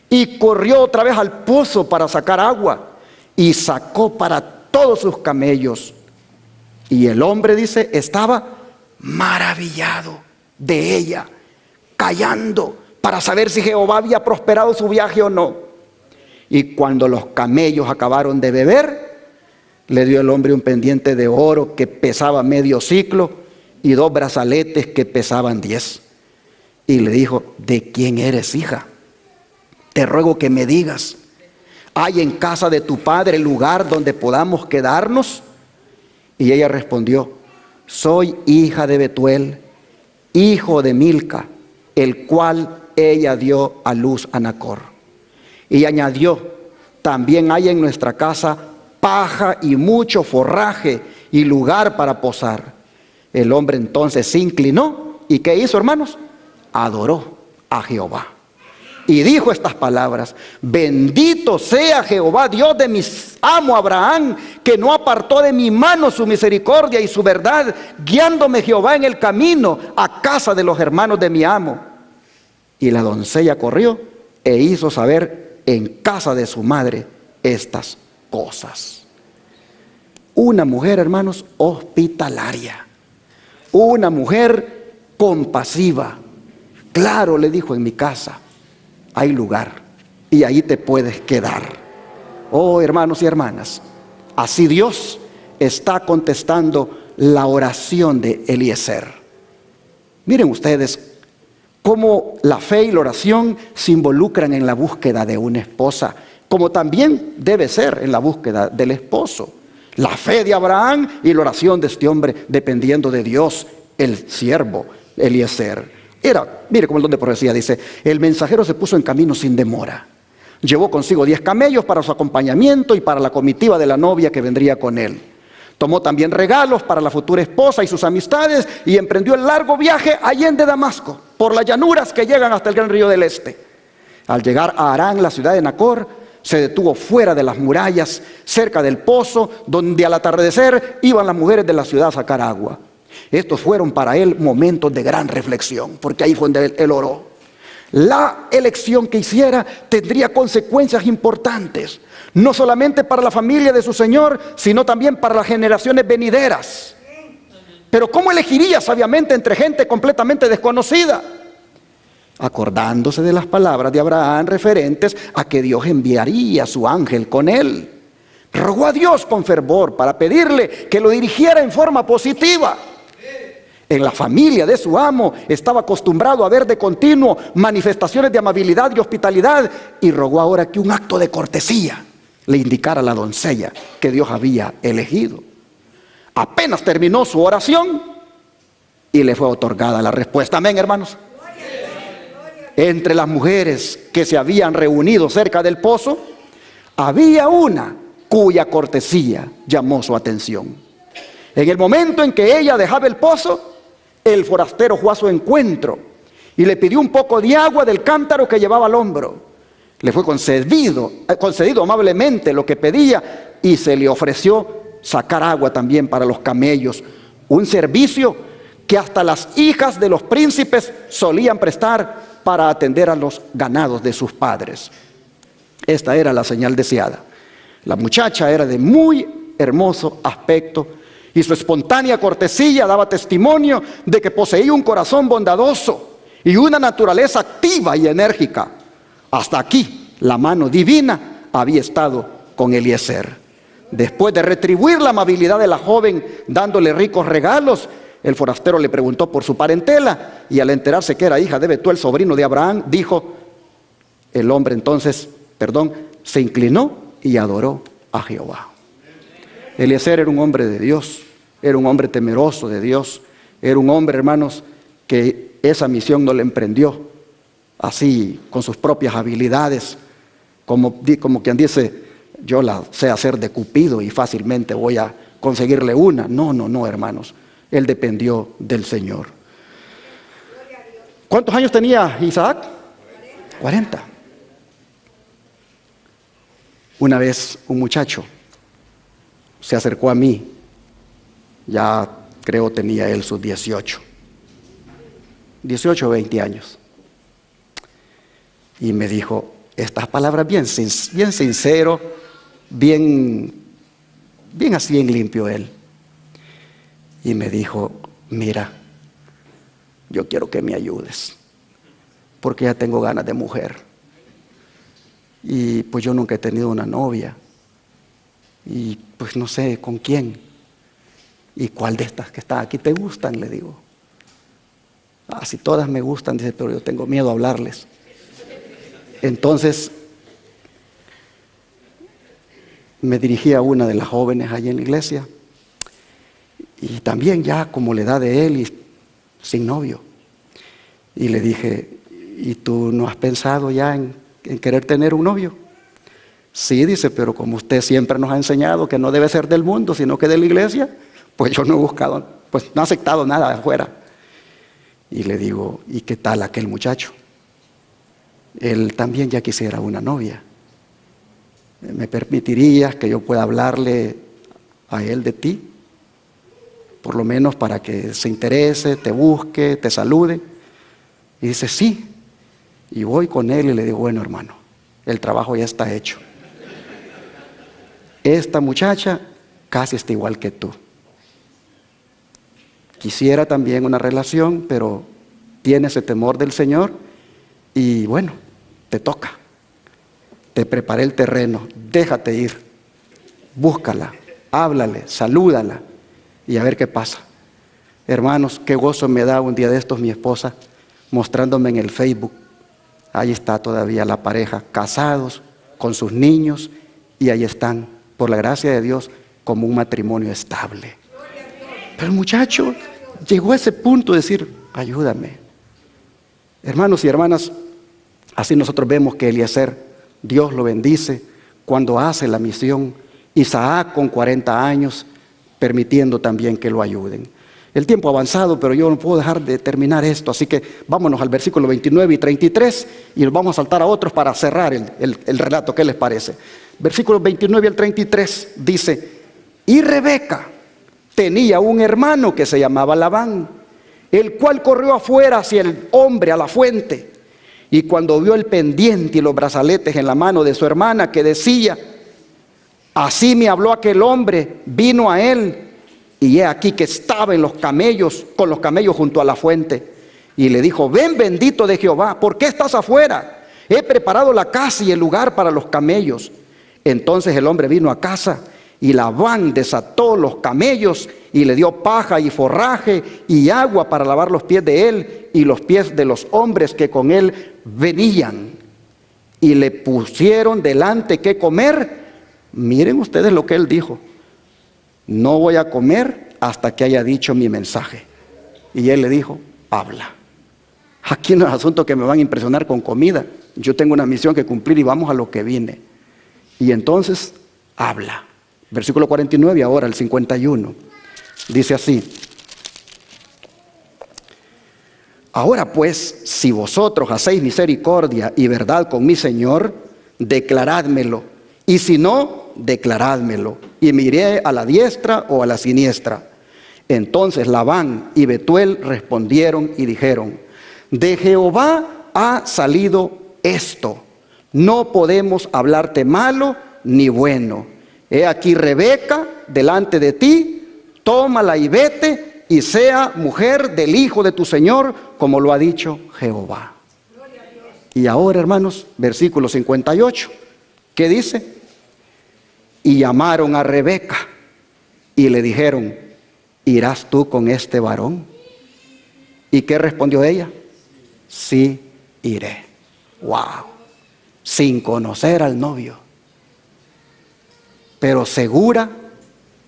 y corrió otra vez al pozo para sacar agua y sacó para todos sus camellos. Y el hombre, dice, estaba maravillado de ella, callando para saber si Jehová había prosperado su viaje o no. Y cuando los camellos acabaron de beber, le dio el hombre un pendiente de oro que pesaba medio siclo y 2 brazaletes que pesaban 10. Y le dijo: ¿de quién eres, hija? Te ruego que me digas, ¿hay en casa de tu padre lugar donde podamos quedarnos? Y ella respondió: soy hija de Betuel, hijo de Milca, el cual ella dio a luz a Nacor. Y añadió: también hay en nuestra casa paja y mucho forraje y lugar para posar. El hombre entonces se inclinó y ¿qué hizo, hermanos? Adoró a Jehová y dijo estas palabras: bendito sea Jehová, Dios de mi amo Abraham, que no apartó de mi mano su misericordia y su verdad, guiándome Jehová en el camino a casa de los hermanos de mi amo. Y la doncella corrió e hizo saber en casa de su madre estas cosas. Una mujer, hermanos, hospitalaria. Una mujer compasiva. Claro, le dijo, en mi casa hay lugar y ahí te puedes quedar. Oh, hermanos y hermanas, así Dios está contestando la oración de Eliezer. Miren ustedes cómo la fe y la oración se involucran en la búsqueda de una esposa, como también debe ser en la búsqueda del esposo. La fe de Abraham y la oración de este hombre dependiendo de Dios, el siervo Eliezer. Mire como el don de profecía dice, el mensajero se puso en camino sin demora. Llevó consigo 10 camellos para su acompañamiento y para la comitiva de la novia que vendría con él. Tomó también regalos para la futura esposa y sus amistades y emprendió el largo viaje allende Damasco, por las llanuras que llegan hasta el gran río del este. Al llegar a Harán, la ciudad de Nacor, se detuvo fuera de las murallas, cerca del pozo, donde al atardecer iban las mujeres de la ciudad a sacar agua. Estos fueron para él momentos de gran reflexión, porque ahí fue donde él oró. La elección que hiciera tendría consecuencias importantes, no solamente para la familia de su Señor, sino también para las generaciones venideras. Pero ¿cómo elegiría sabiamente entre gente completamente desconocida? Acordándose de las palabras de Abraham referentes a que Dios enviaría a su ángel con él. Rogó a Dios con fervor para pedirle que lo dirigiera en forma positiva. En la familia de su amo estaba acostumbrado a ver de continuo manifestaciones de amabilidad y hospitalidad, y rogó ahora que un acto de cortesía le indicara a la doncella que Dios había elegido. Apenas terminó su oración y le fue otorgada la respuesta. Amén, hermanos. Entre las mujeres que se habían reunido cerca del pozo, había una cuya cortesía llamó su atención. En el momento en que ella dejaba el pozo, el forastero fue a su encuentro y le pidió un poco de agua del cántaro que llevaba al hombro. Le fue concedido amablemente lo que pedía, y se le ofreció sacar agua también para los camellos, un servicio que hasta las hijas de los príncipes solían prestar para atender a los ganados de sus padres. Esta era la señal deseada. La muchacha era de muy hermoso aspecto, y su espontánea cortesía daba testimonio de que poseía un corazón bondadoso y una naturaleza activa y enérgica. Hasta aquí la mano divina había estado con Eliezer. Después de retribuir la amabilidad de la joven dándole ricos regalos, el forastero le preguntó por su parentela, y al enterarse que era hija de Betuel, sobrino de Abraham, dijo, el hombre entonces, se inclinó y adoró a Jehová. Eliezer era un hombre de Dios, era un hombre temeroso de Dios, era un hombre, hermanos, que esa misión no le emprendió así con sus propias habilidades, como quien dice, yo la sé hacer de Cupido y fácilmente voy a conseguirle una. No, hermanos, él dependió del Señor. ¿Cuántos años tenía Isaac? 40. Una vez un muchacho se acercó a mí, ya creo tenía él sus 18 o 20 años, y me dijo estas palabras bien sincero, bien así en limpio él, y me dijo, mira, yo quiero que me ayudes, porque ya tengo ganas de mujer, y pues yo nunca he tenido una novia, y pues no sé con quién. ¿Y cuál de estas que están aquí te gustan? Le digo. Si todas me gustan, dice, pero yo tengo miedo a hablarles. Entonces me dirigí a una de las jóvenes allí en la iglesia, y también ya como la edad de él y sin novio, y le dije, ¿y tú no has pensado ya en querer tener un novio? Sí, dice, pero como usted siempre nos ha enseñado que no debe ser del mundo, sino que de la iglesia, pues yo no he buscado, pues no he aceptado nada de afuera. Y le digo, ¿y qué tal aquel muchacho? Él también ya quisiera una novia. ¿Me permitirías que yo pueda hablarle a él de ti? Por lo menos para que se interese, te busque, te salude. Y dice, sí. Y voy con él y le digo, bueno, hermano, el trabajo ya está hecho. Esta muchacha casi está igual que tú. Quisiera también una relación, pero tiene ese temor del Señor y bueno, te toca. Te preparé el terreno, déjate ir, búscala, háblale, salúdala y a ver qué pasa. Hermanos, qué gozo me da un día de estos mi esposa mostrándome en el Facebook. Ahí está todavía la pareja, casados, con sus niños, y ahí están, por la gracia de Dios, como un matrimonio estable. Pero el muchacho llegó a ese punto de decir, ayúdame. Hermanos y hermanas, así nosotros vemos que Eliezer, Dios lo bendice cuando hace la misión. Isaac con 40 años, permitiendo también que lo ayuden. El tiempo ha avanzado, pero yo no puedo dejar de terminar esto, así que vámonos al versículo 29 y 33 y nos vamos a saltar a otros para cerrar el relato. ¿Qué les parece? Versículos 29 al 33 dice, y Rebeca tenía un hermano que se llamaba Labán, el cual corrió afuera hacia el hombre a la fuente, y cuando vio el pendiente y los brazaletes en la mano de su hermana que decía, así me habló aquel hombre, vino a él, y he aquí que estaba en los camellos, con los camellos junto a la fuente, y le dijo, ven bendito de Jehová, ¿por qué estás afuera? He preparado la casa y el lugar para los camellos. Entonces el hombre vino a casa, y Labán desató los camellos, y le dio paja y forraje, y agua para lavar los pies de él, y los pies de los hombres que con él venían. Y le pusieron delante qué comer. Miren ustedes lo que él dijo. No voy a comer hasta que haya dicho mi mensaje. Y él le dijo, habla. Aquí no es asunto que me van a impresionar con comida. Yo tengo una misión que cumplir y vamos a lo que vine. Y entonces, habla. Versículo 49, ahora el 51. Dice así. Ahora pues, si vosotros hacéis misericordia y verdad con mi Señor, declarádmelo. Y si no, declarádmelo, y me iré a la diestra o a la siniestra. Entonces Labán y Betuel respondieron y dijeron, de Jehová ha salido esto, no podemos hablarte malo ni bueno. He aquí Rebeca delante de ti, tómala y vete, y sea mujer del hijo de tu Señor, como lo ha dicho Jehová. Y ahora, hermanos, versículo 58, ¿qué dice? Y llamaron a Rebeca y le dijeron, ¿irás tú con este varón? ¿Y qué respondió ella? Sí, iré. ¡Wow! Sin conocer al novio, pero segura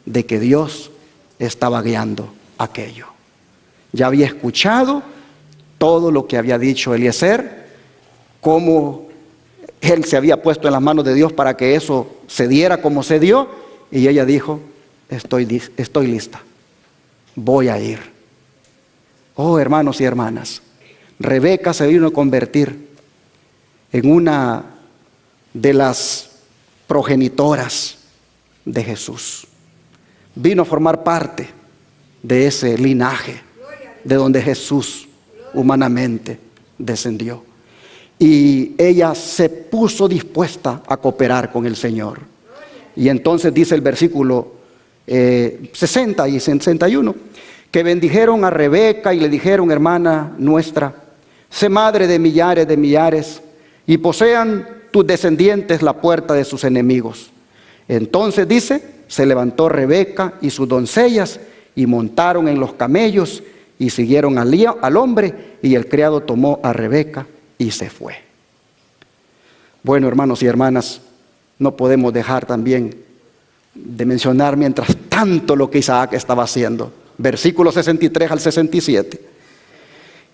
de que Dios estaba guiando aquello. Ya había escuchado todo lo que había dicho Eliezer, cómo él se había puesto en las manos de Dios para que eso se diera como se dio, y ella dijo, estoy lista, voy a ir. Oh, hermanos y hermanas, Rebeca se vino a convertir en una de las progenitoras de Jesús. Vino a formar parte de ese linaje de donde Jesús humanamente descendió. Y ella se puso dispuesta a cooperar con el Señor. Y entonces dice el versículo 60 y 61, que bendijeron a Rebeca y le dijeron, hermana nuestra, sé madre de millares, y posean tus descendientes la puerta de sus enemigos. Entonces dice, se levantó Rebeca y sus doncellas, y montaron en los camellos, y siguieron al hombre, y el criado tomó a Rebeca y se fue. Bueno, hermanos y hermanas, no podemos dejar también de mencionar mientras tanto lo que Isaac estaba haciendo. Versículos 63 al 67.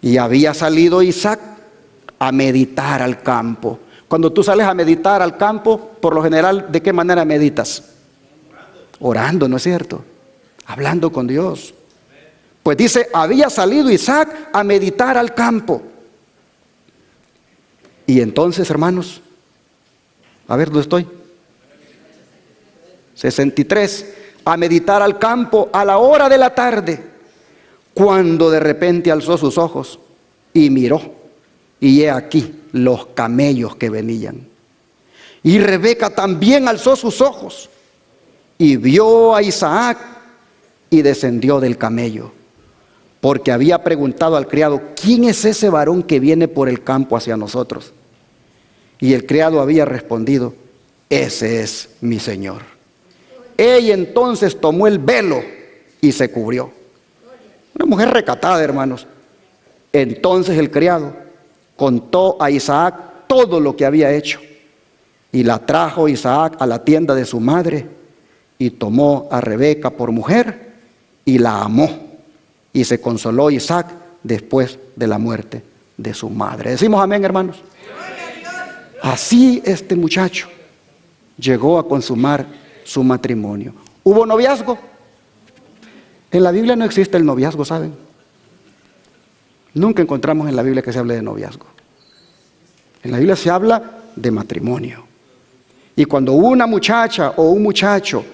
Y había salido Isaac a meditar al campo. Cuando tú sales a meditar al campo, por lo general, ¿de qué manera meditas? Orando, ¿no es cierto? Hablando con Dios. Pues dice, había salido Isaac a meditar al campo. Y entonces, hermanos, a ver, ¿dónde estoy? 63. A meditar al campo a la hora de la tarde, cuando de repente alzó sus ojos y miró, y he aquí los camellos que venían. Y Rebeca también alzó sus ojos y vio a Isaac y descendió del camello, porque había preguntado al criado: ¿quién es ese varón que viene por el campo hacia nosotros? Y el criado había respondido: ese es mi señor. Ella entonces tomó el velo y se cubrió. Una mujer recatada, hermanos. Entonces el criado contó a Isaac todo lo que había hecho. Y la trajo Isaac a la tienda de su madre, y tomó a Rebeca por mujer, y la amó. Y se consoló Isaac después de la muerte de su madre. Decimos amén, hermanos. Así este muchacho llegó a consumar su matrimonio. ¿Hubo noviazgo? En la Biblia no existe el noviazgo, ¿saben? Nunca encontramos en la Biblia que se hable de noviazgo. En la Biblia se habla de matrimonio. Y cuando una muchacha o un muchacho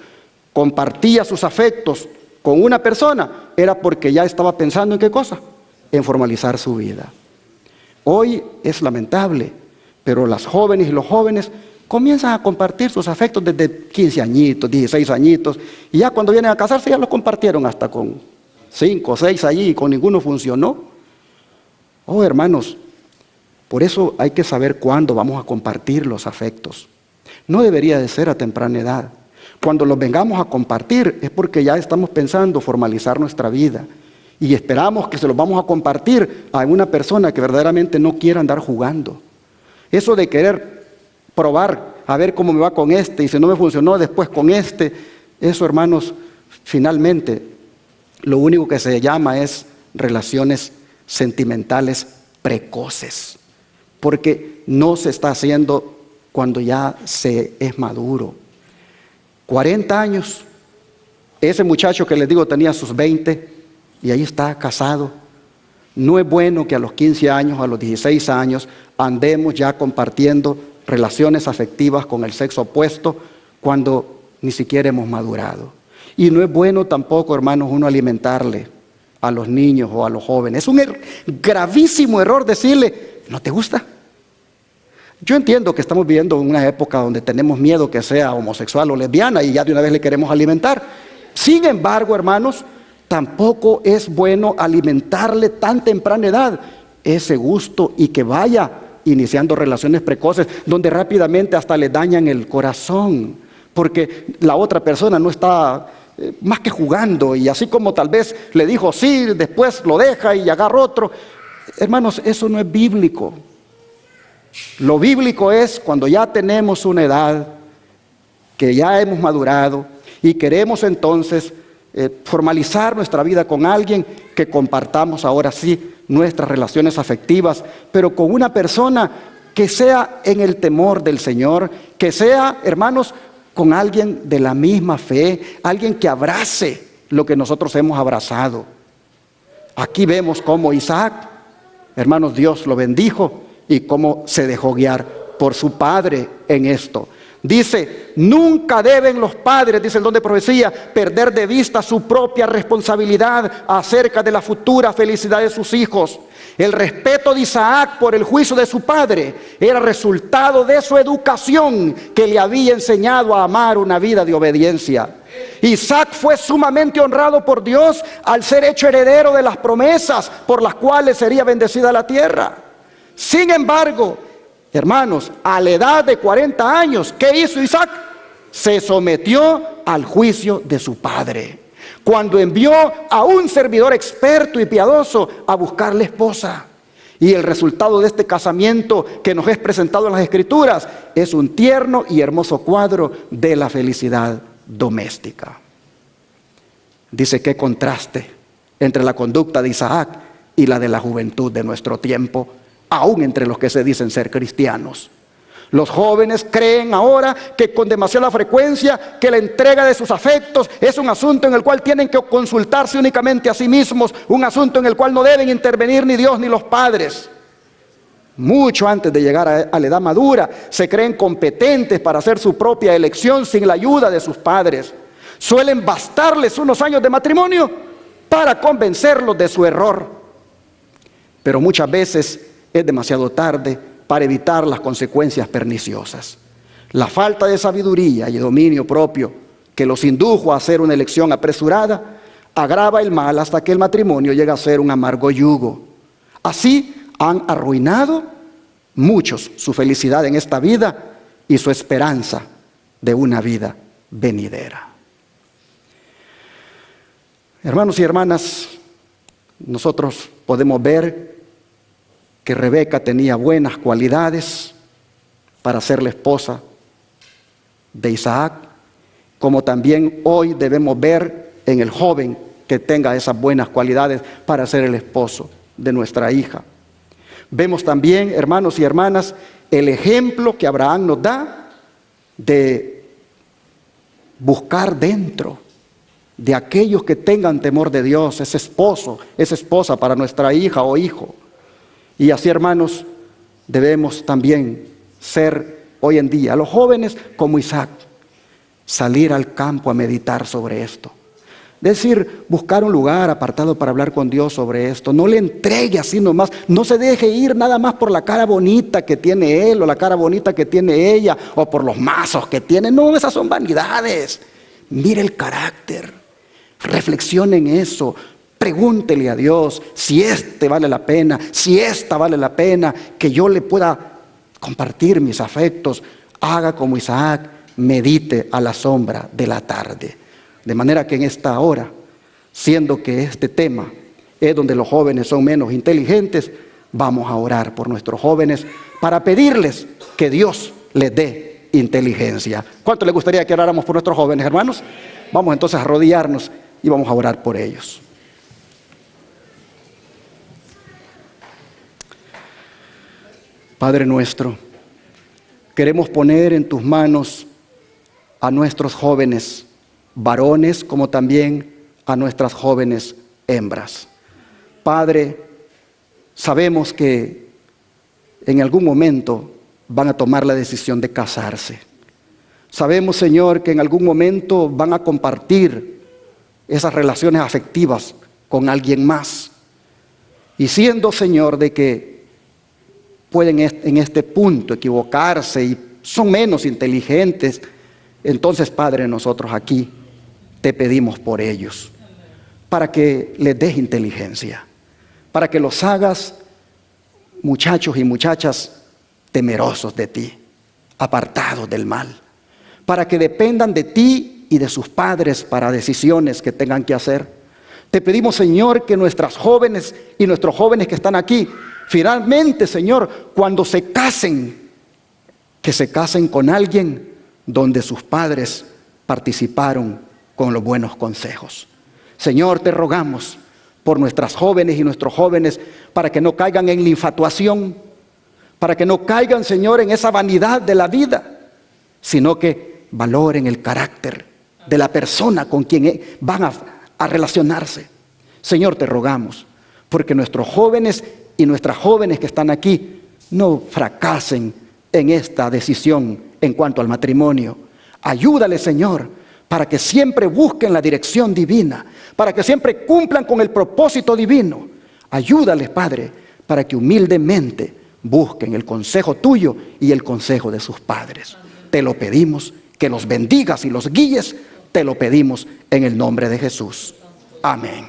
compartía sus afectos con una persona, era porque ya estaba pensando en ¿qué cosa? En formalizar su vida. Hoy es lamentable, pero las jóvenes y los jóvenes comienzan a compartir sus afectos desde 15 añitos, 16 añitos, y ya cuando vienen a casarse ya los compartieron hasta con 5 o 6 allí, y con ninguno funcionó. Oh, hermanos, por eso hay que saber cuándo vamos a compartir los afectos. No debería de ser a temprana edad. Cuando los vengamos a compartir es porque ya estamos pensando formalizar nuestra vida y esperamos que se los vamos a compartir a una persona que verdaderamente no quiera andar jugando. Eso de querer probar a ver cómo me va con este y si no me funcionó después con este, eso, hermanos, finalmente lo único que se llama es relaciones sentimentales precoces, porque no se está haciendo cuando ya se es maduro. 40 años, ese muchacho que les digo tenía sus 20 y ahí está casado. No es bueno que a los 15 años, a los 16 años, andemos ya compartiendo relaciones afectivas con el sexo opuesto cuando ni siquiera hemos madurado. Y no es bueno tampoco, hermanos, uno alimentarle a los niños o a los jóvenes. Es un gravísimo error decirle: ¿no te gusta? Yo entiendo que estamos viviendo en una época donde tenemos miedo que sea homosexual o lesbiana y ya de una vez le queremos alimentar. Sin embargo, hermanos, tampoco es bueno alimentarle tan temprana edad ese gusto y que vaya iniciando relaciones precoces donde rápidamente hasta le dañan el corazón, porque la otra persona no está más que jugando, y así como tal vez le dijo sí, después lo deja y agarra otro. Hermanos, eso no es bíblico. Lo bíblico es cuando ya tenemos una edad, que ya hemos madurado y queremos entonces formalizar nuestra vida con alguien, que compartamos ahora sí nuestras relaciones afectivas, pero con una persona que sea en el temor del Señor, que sea, hermanos, con alguien de la misma fe, alguien que abrace lo que nosotros hemos abrazado. Aquí vemos cómo Isaac, hermanos, Dios lo bendijo y cómo se dejó guiar por su padre en esto. Dice: nunca deben los padres, dice el don de profecía, perder de vista su propia responsabilidad acerca de la futura felicidad de sus hijos. El respeto de Isaac por el juicio de su padre era resultado de su educación, que le había enseñado a amar una vida de obediencia. Isaac fue sumamente honrado por Dios al ser hecho heredero de las promesas por las cuales sería bendecida la tierra. Sin embargo, hermanos, a la edad de 40 años, ¿qué hizo Isaac? Se sometió al juicio de su padre, cuando envió a un servidor experto y piadoso a buscarle esposa. Y el resultado de este casamiento que nos es presentado en las Escrituras es un tierno y hermoso cuadro de la felicidad doméstica. Dice: qué contraste entre la conducta de Isaac y la de la juventud de nuestro tiempo, aún entre los que se dicen ser cristianos. Los jóvenes creen ahora que con demasiada frecuencia que la entrega de sus afectos es un asunto en el cual tienen que consultarse únicamente a sí mismos, un asunto en el cual no deben intervenir ni Dios ni los padres. Mucho antes de llegar a la edad madura, se creen competentes para hacer su propia elección sin la ayuda de sus padres. Suelen bastarles unos años de matrimonio para convencerlos de su error. Pero muchas veces es demasiado tarde para evitar las consecuencias perniciosas. La falta de sabiduría y dominio propio que los indujo a hacer una elección apresurada agrava el mal hasta que el matrimonio llega a ser un amargo yugo. Así han arruinado muchos su felicidad en esta vida y su esperanza de una vida venidera. Hermanos y hermanas, nosotros podemos ver que Rebeca tenía buenas cualidades para ser la esposa de Isaac, como también hoy debemos ver en el joven que tenga esas buenas cualidades para ser el esposo de nuestra hija. Vemos también, hermanos y hermanas, el ejemplo que Abraham nos da de buscar dentro de aquellos que tengan temor de Dios, ese esposo, esa esposa para nuestra hija o hijo. Y así, hermanos, debemos también ser hoy en día, los jóvenes como Isaac, salir al campo a meditar sobre esto. Es decir, buscar un lugar apartado para hablar con Dios sobre esto. No le entregue así nomás, no se deje ir nada más por la cara bonita que tiene él o la cara bonita que tiene ella o por los mazos que tiene. No, esas son vanidades. Mire el carácter. Reflexione en eso, pregúntele a Dios si este vale la pena, si esta vale la pena, que yo le pueda compartir mis afectos. Haga como Isaac, medite a la sombra de la tarde. De manera que en esta hora, siendo que este tema es donde los jóvenes son menos inteligentes, vamos a orar por nuestros jóvenes para pedirles que Dios les dé inteligencia. ¿Cuánto les gustaría que oráramos por nuestros jóvenes, hermanos? Vamos entonces a arrodillarnos y vamos a orar por ellos. Padre nuestro, queremos poner en tus manos a nuestros jóvenes varones como también a nuestras jóvenes hembras. Padre, sabemos que en algún momento van a tomar la decisión de casarse. Sabemos, Señor, que en algún momento van a compartir esas relaciones afectivas con alguien más. Y siendo, Señor, de que pueden en este punto equivocarse y son menos inteligentes, entonces, Padre, nosotros aquí te pedimos por ellos, para que les des inteligencia, para que los hagas muchachos y muchachas temerosos de ti, apartados del mal, para que dependan de ti y de sus padres para decisiones que tengan que hacer. Te pedimos, Señor, que nuestras jóvenes y nuestros jóvenes que están aquí, finalmente, Señor, cuando se casen, que se casen con alguien donde sus padres participaron con los buenos consejos. Señor, te rogamos por nuestras jóvenes y nuestros jóvenes para que no caigan en la infatuación, para que no caigan, Señor, en esa vanidad de la vida, sino que valoren el carácter de la persona con quien van a relacionarse. Señor, te rogamos porque nuestros jóvenes y nuestras jóvenes que están aquí no fracasen en esta decisión en cuanto al matrimonio. Ayúdales, Señor, para que siempre busquen la dirección divina, para que siempre cumplan con el propósito divino. Ayúdales, Padre, para que humildemente busquen el consejo tuyo y el consejo de sus padres. Te lo pedimos, que los bendigas y los guíes, te lo pedimos en el nombre de Jesús. Amén.